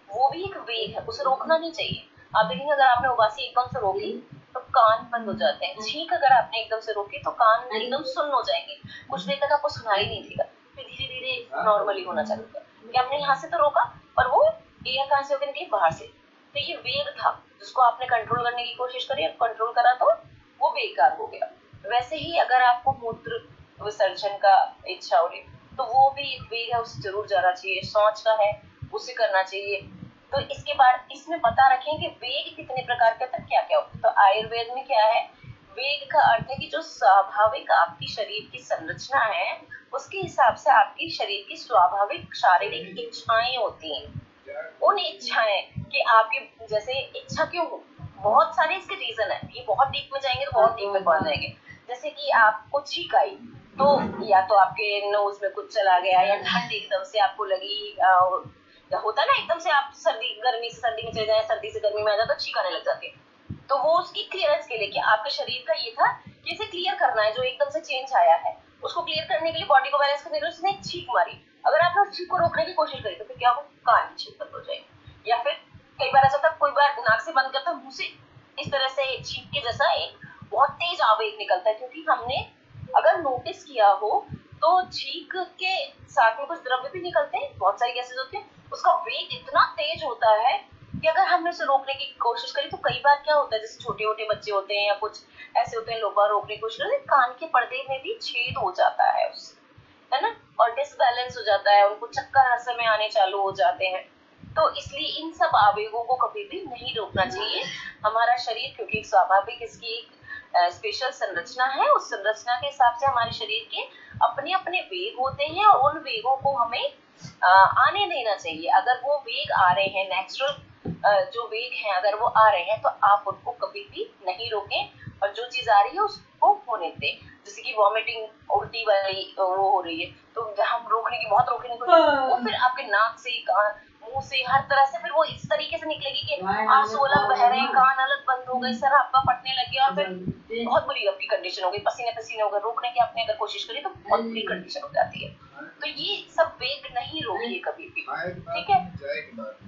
Speaker 1: वो भी एक वेग है, उसे रोकना नहीं चाहिए। आप देखेंगे अगर आपने उबासी एकदम से रोकी तो कान बंद हो जाते हैं। छींक अगर आपने एकदम से रोकी तो कान एकदम सुन्न हो जाएंगे, कुछ देर तक आपको सुनाई नहीं देगा, फिर धीरे धीरे नॉर्मली होना चालू होगा कि आपने यहाँ से तो रोका और वो एयर कहाँ से होकर निकली, बाहर से। तो ये वेग था जिसको आपने कंट्रोल करने की कोशिश करी, कंट्रोल करा तो वो बेकार हो गया। वैसे ही अगर आपको मूत्र विसर्जन का इच्छा हो रही तो वो भी एक वेग है, उसे जरूर जाना चाहिए। शौच का है, उसे करना चाहिए। तो इसके बाद इसमें बता रखें कि वेग कितने प्रकार के होते हैं, क्या क्या होता है। तो आयुर्वेद में क्या है, वेग का अर्थ है कि जो स्वाभाविक आपकी शरीर की संरचना है उसके हिसाब से आपकी शरीर की स्वाभाविक शारीरिक इच्छाएं होती हैं। उन इच्छाएं कि आपकी, जैसे इच्छा क्यों हो, बहुत सारे इसके रीजन है। ये बहुत डीप में जाएंगे तो बहुत डीप में पहुंच जाएंगे। जैसे कि आपको छींक आई तो या तो आपके नोज में कुछ चला गया, या ठंड एकदम से आपको लगी, होता है ना एकदम से आप गर्मी से सर्दी में चले जाए, सर्दी से गर्मी में आ जाए तो छींक आने लग जाती है। तो वो उसकी क्लियरेंस के लिए कि आपके शरीर का ये था कि इसे क्लियर करना है, जो एकदम से चेंज आया है उसको क्लियर करने के लिए, बॉडी को बैलेंस करने के लिए उसने एक छींक मारी। अगर आपने उस छींक को रोकने की कोशिश करी तो फिर क्या होगा, कान की छींक बंद हो जाएगी। या फिर कई बार ऐसा होता है, कोई बार नाक से बंद करता है, मुंह से इस तरह से छींक के जैसा एक बहुत तेज आवेग निकलता है। क्योंकि हमने अगर नोटिस किया हो तो छींक के साथ में कुछ द्रव्य भी निकलते हैं, बहुत सारी गैसेज होती हैं, उसका वेग इतना तेज होता है कि अगर हमने उसे रोकने की कोशिश करी तो कई बार क्या होता है, जैसे छोटे छोटे बच्चे होते हैं या कुछ ऐसे होते हैं, लोग बार रोकने की कोशिश करते हैं, कान के पर्दे में भी छेद हो जाता है उससे, है ना, और डिसबैलेंस हो जाता है, उनको चक्कर हर समय आने चालू हो जाते हैं। तो इसलिए इन सब आवेगों को कभी भी नहीं रोकना चाहिए। हमारा शरीर, क्योंकि स्वाभाविक इसकी एक स्पेशल संरचना है, उस संरचना के हिसाब से हमारे शरीर के अपने अपने वेग होते हैं और उन वेगों को हमें आने देना चाहिए। अगर वो वेग आ रहे हैं, नेचुरल जो वेग हैं अगर वो आ रहे हैं तो आप उनको कभी भी नहीं रोकें, और जो चीज आ रही है उसको होने दें। जैसे कि वॉमिटिंग, उल्टी वाली वो हो रही है तो हम रोकने की बहुत रोकने को, वो फिर आपके नाक से, मुंह से, हर तरह से फिर वो इस तरीके से निकलेगी कि आंसू अलग बह रहे हैं, कान अलग बंद हो गए, सर आपका फटने लग गया, और फिर बहुत बुरी आपकी कंडीशन हो गई, पसीने पसीने हो गए। रोकने की आपने अगर कोशिश करी तो बहुत बुरी कंडीशन हो जाती है। तो ये सब वेग नहीं रोकिए कभी भी, ठीक है।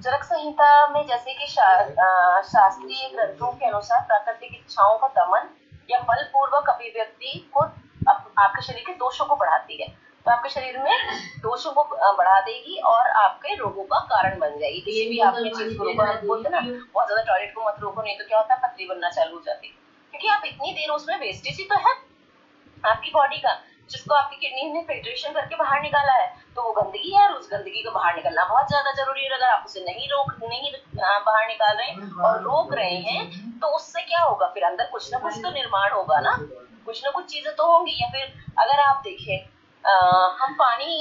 Speaker 1: चरक संहिता में जैसे कि शास्त्रीय ग्रंथों के अनुसार प्राकृतिक इच्छाओं का दमन या बलपूर्वक अभिव्यक्ति को आपके शरीर के दोषों को बढ़ाती है। तो आपके शरीर में दोषों को बढ़ा देगी और आपके रोगों का कारण बन जाएगी। किसी भी आपने चीज को रोको, हम बोलते ना बहुत ज्यादा टॉयलेट को मत रोको, नहीं तो क्या होता है, पथरी बनना चालू हो जाती है। क्योंकि आप इतनी देर उसमें वेस्टेज ही तो है आपकी बॉडी का, जिसको आपकी किडनी ने फिल्ट्रेशन करके बाहर निकाला है, तो वो गंदगी है और उस गंदगी को बाहर निकलना बहुत ज्यादा जरूरी है। अगर आप उसे नहीं बाहर निकाल रहे हैं और रोक रहे हैं तो उससे क्या होगा, फिर अंदर कुछ ना कुछ तो निर्माण होगा ना, कुछ ना कुछ चीजें तो होंगी। या फिर अगर आप देखें, हम पानी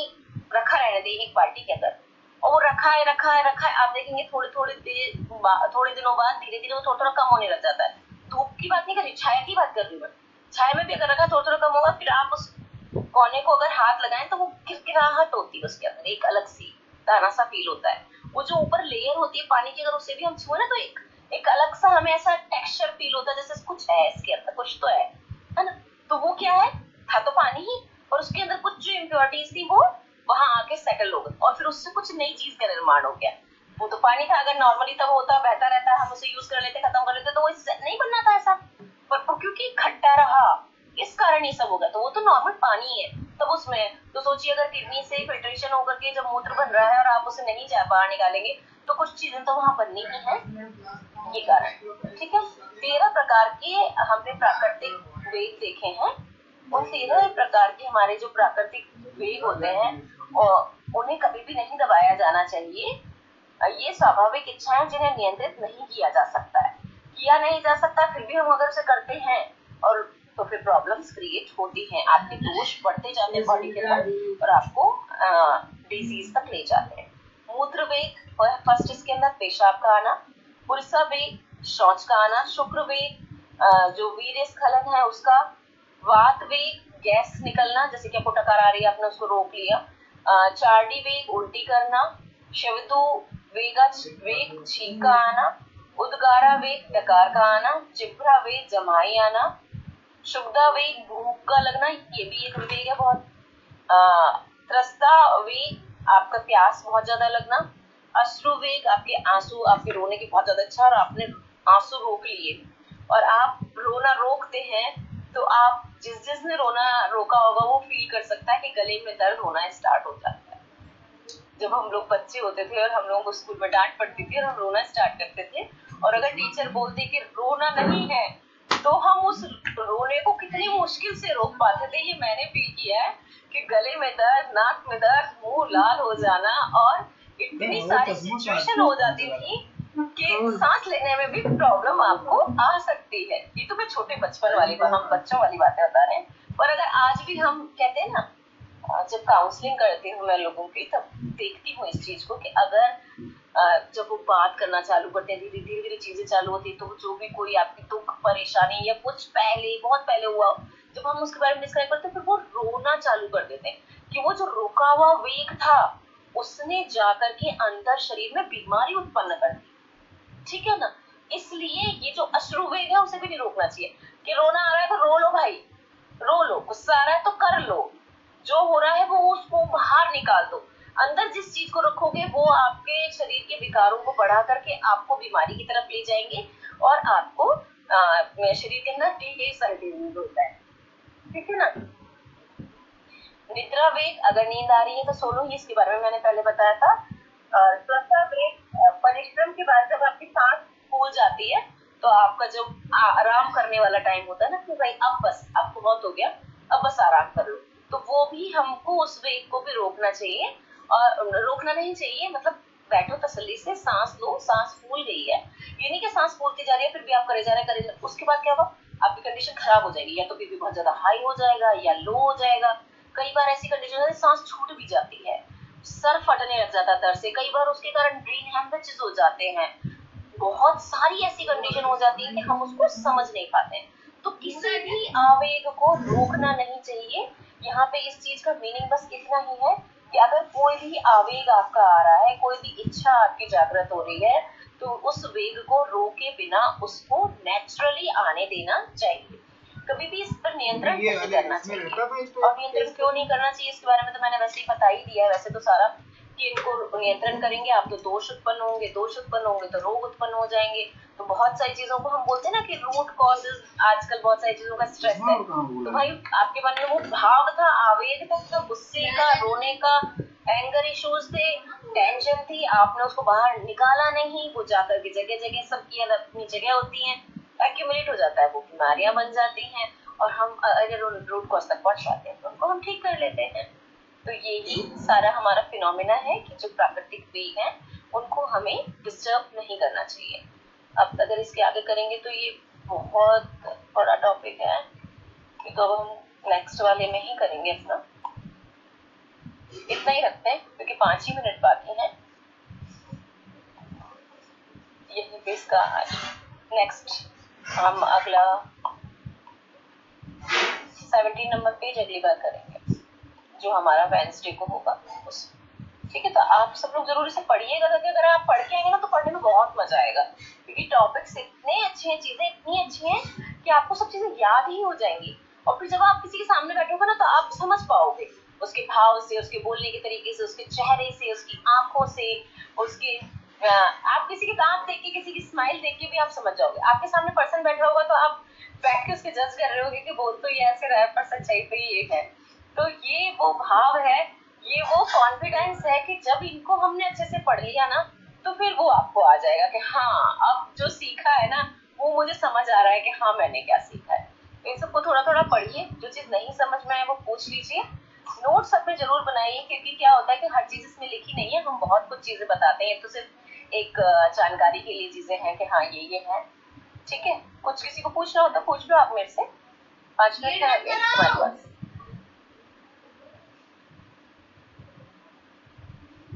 Speaker 1: रखा रहने दें एक बाल्टी के अंदर, और वो रखा है, आप देखेंगे थोड़े दिनों बाद धीरे धीरे वो थोड़ा थोड़ा कम होने लग जाता है। धूप की बात नहीं कर रही, छाया की बात कर रही हूँ मैं। छाया में भी अगर रखा थोड़ा थोड़ा कम होगा, फिर आप उस कोने को अगर हाथ लगाएं तो वो किरकिराहट होती है, उसके अंदर एक अलग सी दाना सा फील होता है। वो जो ऊपर लेयर होती है पानी की, अगर उसे भी हम छुए ना तो एक अलग सा हमें ऐसा टेक्सचर फील होता है, जैसे कुछ है इसके अंदर, कुछ तो है ना। तो वो क्या है, था तो पानी ही, और उसके अंदर कुछ जो इम्प्योरिटीज थी वो वहां आके सेटल हो गई, और फिर उससे कुछ नई चीज का निर्माण हो गया। वो तो पानी था, अगर नॉर्मली तब होता, बहता रहता, हम उसे यूज कर लेते, खत्म कर लेते, तो वो नहीं बनना था ऐसा। पर क्योंकि खट्टा रहा, इस कारण ये सब होगा। तो वो तो नॉर्मल पानी है तब उसमें, तो सोचिए अगर किडनी से फिल्ट्रेशन होकर के जब मूत्र बन रहा है और आप उसे नहीं बाहर निकालेंगे तो कुछ चीजें तो वहां बननी ही है, ये कारण, ठीक है। 13 प्रकार के हमने प्राकृतिक वेग देखे हैं। उन 13 प्रकार के हमारे जो प्राकृतिक वेग होते हैं और उन्हें कभी भी नहीं दबाया जाना चाहिए। ये स्वाभाविक इच्छाएं हैं जिन्हें नियंत्रित नहीं किया जा सकता है, किया नहीं जा सकता, फिर भी हम अगर उसे करते हैं और तो फिर प्रॉब्लम्स क्रिएट होती हैं, आपके दोष बढ़ते जाते हैं बॉडी के अंदर और आपको डिजीज तक ले जाते हैं। मूत्र वेग, फर्स्ट इसके अंदर पेशाब का आना, पुरुषा वेग शौच का आना, शुक्र वेग जो वीर्य स्खलन है उसका, वात वेग गैस निकलना, जैसे कि आपको टकार आ रही है आपने उसको रोक लिया, चार्डी वेग उल्टी करना, शविदु वेग छींक का आना, उद्गारा वेग डकार का आना, जिह्वा वेग जमाई आना, शुभदा वेग भूख का लगना, ये भी एक वेग है बहुत, त्रस्ता वेग आपका प्यास बहुत ज्यादा लगना, अश्रु वेग आपके आंसू, आपके रोने की बहुत ज्यादा इच्छा और आपने आंसू रोक लिए और आप रोना रोकते हैं तो आप जिसने रोना रोका होगा वो फील कर सकता है कि गले में दर्द होना स्टार्ट हो जाता है। जब हम लोग बच्चे होते थे और हम लोगों को स्कूल में डांट पड़ती थी और हम रोना स्टार्ट करते थे और अगर टीचर बोलती कि रोना नहीं है तो हम उस रोने को कितनी मुश्किल से रोक पाते थे। ये मैंने फील किया है कि गले में दर्द, नाक में दर्द, मुंह लाल हो जाना और इतनी सारी सिचुएशन हो जाती थी कि सांस लेने में भी प्रॉब्लम आपको आ सकती है। ये तो मैं छोटे बचपन वाली हम बच्चों वाली बातें बता रहे हैं, पर अगर आज भी हम कहते हैं ना, जब काउंसलिंग करती हूँ मैं लोगों की तब देखती हूँ इस चीज को कि अगर जब वो बात करना चालू करते हैं, धीरे धीरे चीजें चालू होती है, तो जो भी कोई आपकी दुख परेशानी या कुछ पहले बहुत पहले हुआ जब हम उसके बारे में डिस्क्राइब करते हैं फिर वो रोना चालू कर देते हैं कि वो जो रुका हुआ वेग था उसने जाकर के अंदर शरीर में बीमारी उत्पन्न कर दी। ठीक है ना, इसलिए ये जो अश्रु वेग है उसे भी नहीं रोकना चाहिए कि रोना आ रहा है तो रो लो भाई, रो लो, गुस्सा आ रहा है तो कर लो, जो हो रहा है वो उसको बाहर निकाल दो। अंदर जिस चीज को रखोगे वो आपके शरीर के विकारों को बढ़ा करके आपको बीमारी की तरफ ले जाएंगे और आपको शरीर के अंदर डिसर्टिफिकेट होता है। ठीक है ना, निद्रा वेग, अगर नींद आ रही है तो सो लो, इसके बारे में मैंने पहले बताया था। त्वचा वेग, परिश्रम के बाद जब आपकी सांस फूल जाती है तो आपका जो आराम करने वाला टाइम होता है ना कि भाई अब बस, अब बहुत हो गया, अब बस आराम कर लो, तो वो भी हमको उस वेग को भी रोकना चाहिए। और रोकना नहीं चाहिए मतलब बैठो तसल्ली से, सांस लो, सांस फूल गई है, ये नहीं कि सांस फूलती जा रही है फिर भी आप करे जा रहे हैं, उसके बाद क्या होगा, आपकी कंडीशन खराब हो जाएगी, या तो बीपी बहुत ज्यादा हाई हो जाएगा या लो हो जाएगा। कई बार ऐसी कंडीशन है सांस छूट भी जाती है, सर फटने लग जाता है दर्द से, कई बार उसके कारण ब्रेन हेमरेजेस हो जाते हैं, बहुत सारी ऐसी कंडीशन हो जाती है कि हम उसको समझ नहीं पाते हैं। तो किसी भी आवेग को रोकना नहीं चाहिए। यहाँ पे इस चीज का मीनिंग बस इतना ही है कि अगर कोई भी आवेग आपका आ रहा है, कोई भी इच्छा आपकी जागृत हो रही है, तो उस वेग को रोके बिना उसको नेचुरली आने देना चाहिए। कभी भी इस पर नियंत्रण नहीं करना चाहिए। और नियंत्रण क्यों नहीं करना चाहिए इसके बारे में तो मैंने वैसे ही बता ही दिया है वैसे तो सारा, कि इनको नियंत्रण करेंगे आप तो दोष उत्पन्न होंगे, दोष उत्पन्न होंगे तो रोग उत्पन्न हो जाएंगे। तो बहुत सारी चीजों को हम बोलते हैं ना कि रूट कॉजेज, आजकल बहुत सारी चीजों का स्ट्रेस है, तो भाई आपके मन में वो भाव था, आवेग था, गुस्से का, रोने का, एंगर इश्यूज थे, टेंशन थी, आपने उसको बाहर निकाला नहीं, वो जाकर के जगह जगह सबकी अपनी जगह होती है, एक्यूमुलेट हो जाता है, वो बीमारियां बन जाती हैं और हम अगर रूट कॉज तक पहुंच जाते हैं तो उनको हम ठीक कर लेते हैं। तो यही सारा हमारा फिनोमिना है कि जो प्राकृतिक वेग हैं उनको हमें डिस्टर्ब नहीं करना चाहिए। अब अगर इसके आगे करेंगे तो ये बहुत बड़ा टॉपिक है, तो अब हम नेक्स्ट वाले में ही करेंगे अपना, इतना ही रखते हैं क्योंकि 5 ही मिनट बाकी हैं। यही पे इसका आज नेक्स्ट हम अगला 17 नंबर पेज अगली बार करेंगे जो हमारा वेडनेसडे को होगा उस। ठीक है, तो आप सब लोग जरूर इसे पढ़िएगा क्योंकि अगर आप पढ़ के आएंगे ना तो पढ़ने में बहुत मजा आएगा, क्योंकि टॉपिक्स इतने अच्छे हैं, चीजें इतनी अच्छी हैं कि आपको सब चीजें याद ही हो जाएंगी और फिर जब आप किसी के सामने बैठोगे ना तो आप समझ पाओगे उसके भाव से, उसके बोलने के तरीके से, उसके चेहरे से, उसकी आंखों से, उसके आप किसी के दांत देख के, किसी की स्माइल देख के भी आप समझ जाओगे। आपके सामने पर्सन बैठा होगा तो आप बैठ के उसके जज कर रहे होगे कि बोल तो ये ऐसे रहा है पर सच्चाई तो ये है। तो ये वो भाव है, ये वो कॉन्फिडेंस है कि जब इनको हमने अच्छे से पढ़ लिया ना तो फिर वो आपको आ जाएगा कि हाँ अब जो सीखा है ना वो मुझे समझ आ रहा है कि हाँ मैंने क्या सीखा है। तो इन सबको थोड़ा थोड़ा पढ़िए, जो चीज नहीं समझ में आए वो पूछ लीजिए, नोट्स अपने जरूर बनाइए, क्योंकि क्या होता है कि हर चीज इसमें लिखी नहीं है, हम बहुत कुछ चीजें बताते हैं तो सिर्फ एक जानकारी के लिए चीजें हैं कि हाँ ये है। ठीक है, कुछ किसी को पूछना हो तो पूछ लो आप मेरे से। 5 मिनट का है तुम्हारे पास।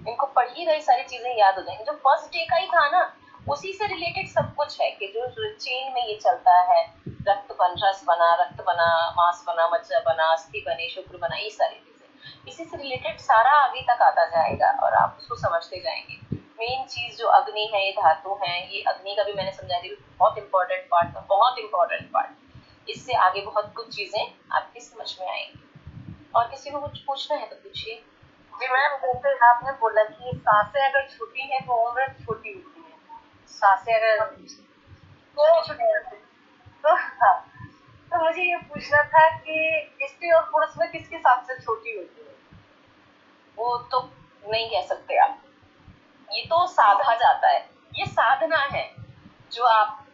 Speaker 1: इनको पढ़िएगा, ये सारी चीजें याद हो जाएंगी। जो फर्स्ट डे का ही था ना, उसी से रिलेटेड सब कुछ है कि जो चेन में ये चलता है, रक्त बन, रस बना, रक्त बना, मांस बना, मज्जा बना, अस्थि बने, शुक्र बना, ये सारी चीजें इसी से रिलेटेड सारा आगे तक आता जाएगा और आप उसको समझते जाएंगे। मेन चीज जो अग्नि है, ये धातु है, ये अग्नि का भी मैंने समझा दी, बहुत इंपॉर्टेंट पार्ट था, बहुत इंपॉर्टेंट पार्ट। इससे आगे बहुत कुछ चीजें आपकी समझ में आएंगी। और किसी को कुछ पूछना है तो पूछिए।
Speaker 2: जी मैम, जैसे आपने बोला कि सांसें अगर छोटी है तो उम्र छोटी होती है, सांसें अगर तो हाँ, तो मुझे ये पूछना था कि स्त्री और पुरुष में किसकी सांसें छोटी होती है?
Speaker 1: वो तो नहीं कह सकते आप, ये तो साधा जाता है, ये साधना है जो आप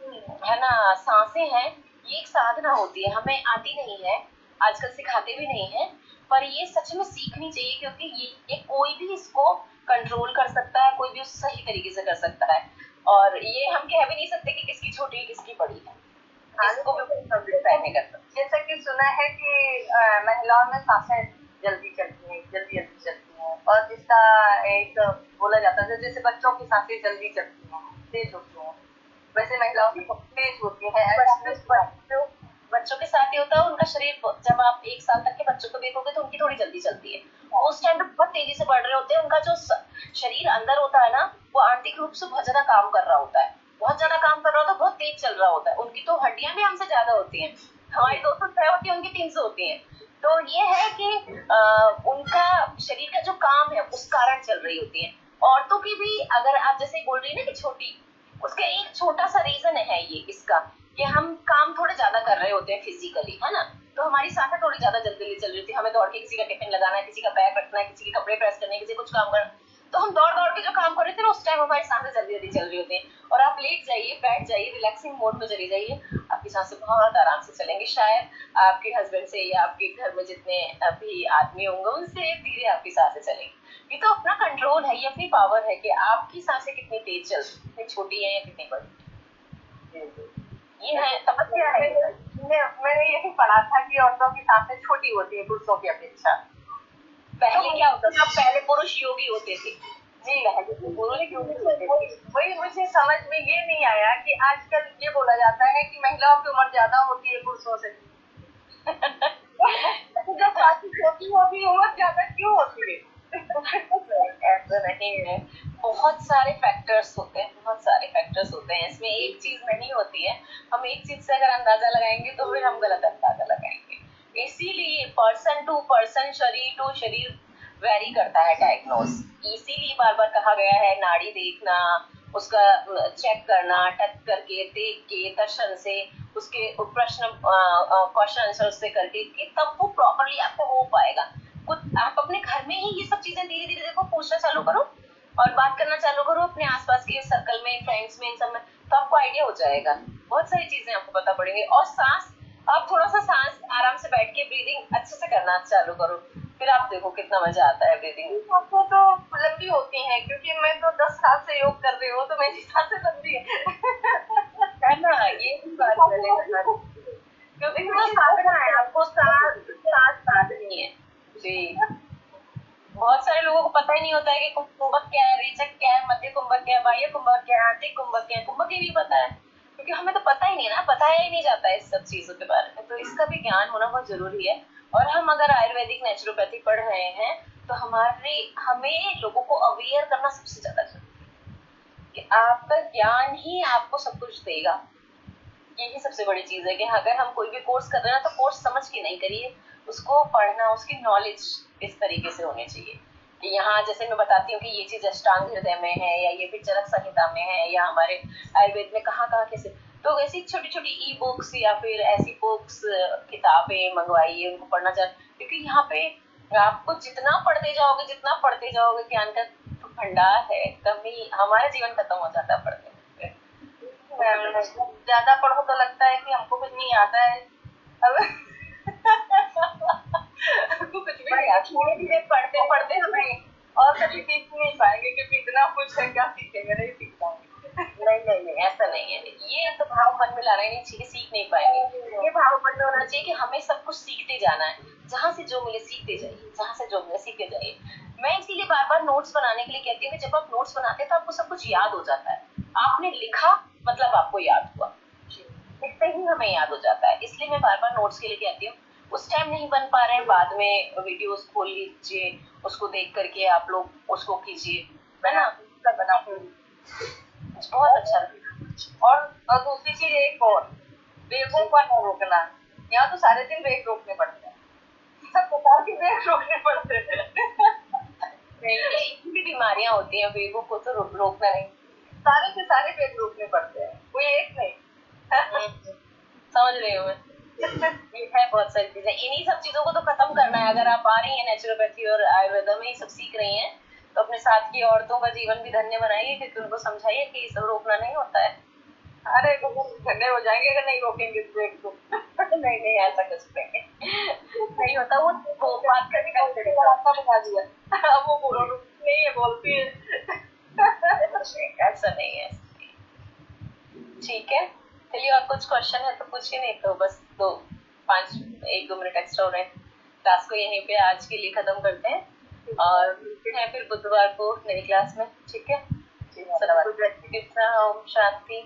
Speaker 1: है ना, सांसें हैं, ये एक साधना होती है, हमें आती नहीं है, आजकल सिखाते भी नहीं है, पर ये सच में सीखनी चाहिए क्योंकि ये कोई भी इसको कंट्रोल कर सकता है, कोई भी उसे सही तरीके से कर सकता है। और ये हम कह भी नहीं सकते कि किसकी छोटी है किसकी बड़ी है, इसको भी तय नहीं कर सकते।
Speaker 2: जैसा कि सुना है कि महिलाओं में सांसें जल्दी चलती हैं, जल्दी जल्दी चलती हैं, और जिसका एक बोला जाता है जैसे बच्चों की सांसें जल्दी चलती हैं, तेज होती हैं, वैसे महिलाओं की तेज होती है।
Speaker 1: बच्चों के साथ ही होता है, उनका शरीर जब आप 1 साल तक के बच्चों को देखोगे तो उनकी थोड़ी जल्दी चलती है, उस टाइम पे बहुत तेजी से बढ़ रहे होते हैं, उनका जो शरीर अंदर होता है ना, वो आंतरिक रूप से बहुत ज्यादा काम कर रहा होता है, बहुत ज्यादा काम कर रहा होता है, बहुत तेज चल रहा होता है, उनकी तो हड्डियां भी हमसे ज्यादा होती हैं, हमारी 206 होती है, उनकी 300 होती है। तो ये है कि उनका शरीर का जो काम है उस कारण चल रही होती है। औरतों की भी, अगर आप जैसे बोल रही है ना कि छोटी, उसका एक छोटा सा रीजन है ये इसका कि हम काम थोड़े ज्यादा कर रहे होते हैं फिजिकली, है ना, तो हमारी सांसें थोड़ी ज्यादा जल्दी चल रही होती है, हमें दौड़ के किसी का टिफिन लगाना है, किसी का बैग रखना है, किसी के कपड़े प्रेस करने, किसी कुछ काम करना, तो हम दौड़ दौड़ के जो काम कर रहे थे ना, उस टाइम हमारी सांसें जल्दी जल्दी चल रही होती हैं। और आप लेट जाइए, बैठ जाइए, रिलैक्सिंग मोड में चली जाइए, आपकी सांसें बहुत आराम से चलेंगी। शायद आपके हस्बैंड से या आपके घर में जितने भी आदमी होंगे उनसे धीरे आपकी सांसें चलेंगी। ये तो अपना कंट्रोल है, ये अपनी पावर है कि आपकी सांसें कितनी तेज चल, कितनी छोटी है या कितनी बड़ी। ये है तपस्या है।
Speaker 2: मैंने यही पढ़ा था कि औरतों की सांसें छोटी होती है पुरुषों की अपेक्षा।
Speaker 1: पहले क्या होता था, पहले पुरुष योगी होते थे
Speaker 2: जी, वही मुझे समझ में ये नहीं आया कि आजकल ये बोला जाता है कि महिलाओं की उम्र ज्यादा होती है पुरुषों से। जब सांसें छोटी होगी उम्र ज्यादा क्यों होती है?
Speaker 1: ऐसा नहीं है, बहुत सारे फैक्टर्स होते हैं, बहुत सारे फैक्टर्स होते हैं, इसमें एक चीज नहीं होती है। हम एक चीज से अगर अंदाजा लगाएंगे तो फिर हम गलत अंदाजा लगाएंगे, इसीलिए पर्सन टू पर्सन, शरीर टू शरीर वेरी करता है डायग्नोस। इसीलिए बार बार कहा गया है नाड़ी देखना, उसका चेक करना, टच करके, देख के, दर्शन से, उसके प्रश्न क्वेश्चन आंसर से करके, कि तब वो प्रॉपरली आपको हो पाएगा। कुछ आप अपने घर में ही ये सब चीजें धीरे धीरे देखो, पूछना चालू करो और बात करना चालू करो अपने आसपास के सर्कल में, फ्रेंड्स में, इन सब में, तो आपको आइडिया हो जाएगा, बहुत सारी चीजें आपको पता पड़ेंगी। और सांस, आप थोड़ा सा सांस आराम से बैठ के ब्रीदिंग अच्छे से करना चालू करो, फिर आप देखो कितना मजा आता है ब्रीदिंग।
Speaker 2: आपको तो लंबी होती है, क्योंकि मैं तो 10 साल से योग कर रही हूँ, तो मेरी सांसें लंबी
Speaker 1: है ना, ये भी बात है, क्योंकि वो साधना है, आपको सांस साधनी है जी। बहुत सारे लोगों को पता ही नहीं होता है कि कुंभक क्या है, रेचक क्या है, मध्य कुंभक क्या है, बाह्य कुंभक क्या है, आंतरिक कुंभक क्या है, कुंभक ही नहीं पता है, क्योंकि हमें तो पता ही नहीं ना, बताया ही नहीं जाता है इस सब चीजों के बारे में, तो इसका भी ज्ञान होना बहुत जरूरी है। और हम अगर आयुर्वेदिक नेचुरोपैथी पढ़ रहे हैं तो हमें लोगों को अवेयर करना सबसे ज्यादा जरूरी है कि आपका ज्ञान ही आपको सब कुछ देगा। यही सबसे बड़ी चीज है कि अगर हम कोई भी कोर्स कर रहे हैं तो कोर्स समझ के नहीं करिए, उसको पढ़ना, उसकी नॉलेज इस तरीके से होनी चाहिए कि यहाँ जैसे मैं बताती हूँ कि ये चीज अष्टांग हृदय में है, या ये फिर चरक संहिता में है, या हमारे आयुर्वेद में कहाँ कहाँ कैसे, तो ऐसी छोटी छोटी ई बुक्स या फिर ऐसी बुक्स, किताबें मंगवाइए, उनको पढ़ना चाहिए, क्योंकि यहाँ पे आपको जितना पढ़ते जाओगे ज्ञान का भंडार है, कभी हमारा जीवन खत्म हो जाता है पढ़ते।
Speaker 2: ज्यादा पढ़ो तो लगता है कि हमको कुछ नहीं आता है, अब कुछ भी नहीं आता,
Speaker 1: धीरे धीरे पढ़ते पढ़ते हमें
Speaker 2: और कभी सीख नहीं पाएंगे, क्योंकि इतना कुछ है, क्या सीखेंगे, नहीं सीखेंगे।
Speaker 1: नहीं है। ये तो भाव मन में लाना ही नहीं चाहिए, सीख नहीं पाएंगे। ये भाव मन में होना चाहिए कि हमें सब कुछ सीखते जाना है, जहाँ से जो मिले सीखते जाइए, जहाँ से जो मिले सीखते जाइए। मैं इसीलिए बार बार नोट्स बनाने के लिए कहती हूँ कि जब आप नोट्स बनाते हैं तो आपको सब कुछ याद हो जाता है। आपने लिखा मतलब आपको याद हुआ, लिखते ही हमें याद हो जाता है। इसलिए मैं बार बार नोट्स के लिए कहती हूँ। उस टाइम नहीं बन पा रहे हैं, बाद में वीडियोस खोल लीजिए, उसको देख करके आप लोग उसको कीजिए, है ना, बना बहुत अच्छा लगेगा।
Speaker 2: और दूसरी चीज एक और, वेगों का न रोकना। यहाँ तो सारे दिन वेग रोकने पड़ते हैं, सब प्रकार के वेग रोकने पड़ते हैं।
Speaker 1: ये भी बीमारियां होती हैं, वेगों को तो रोकना नहीं,
Speaker 2: सारे के सारे वेग रोकने पड़ते हैं, कोई एक नहीं।
Speaker 1: समझ रही हूँ मैं। ये है बहुत सारी चीजें, इन्हीं सब चीजों को तो खत्म करना है। अगर आप आ रही हैं नेचुरोपैथी और आयुर्वेदा में ये सब सीख रही हैं, तो अपने साथ की औरतों का जीवन भी धन्य बनाइए, क्योंकि उनको समझाइए कि ये सब रोकना नहीं होता है।
Speaker 2: अरे धन्य हो जाएंगे अगर नहीं रोकेंगे तो।
Speaker 1: नहीं नहीं, ऐसा कुछ नहीं होता। वो बात करने का
Speaker 2: रास्ता बना दिया, अब वो बोलो नहीं है, बोलती है।
Speaker 1: ऐसा नहीं है। ठीक है, चलिए और कुछ क्वेश्चन है तो पूछिए, नहीं तो बस 1-2 मिनट एक्स्ट्रा हो रहे हैं। क्लास को यहीं पे आज के लिए खत्म करते हैं और मिलते हैं फिर बुधवार को नई क्लास में। ठीक है, ओम शांति।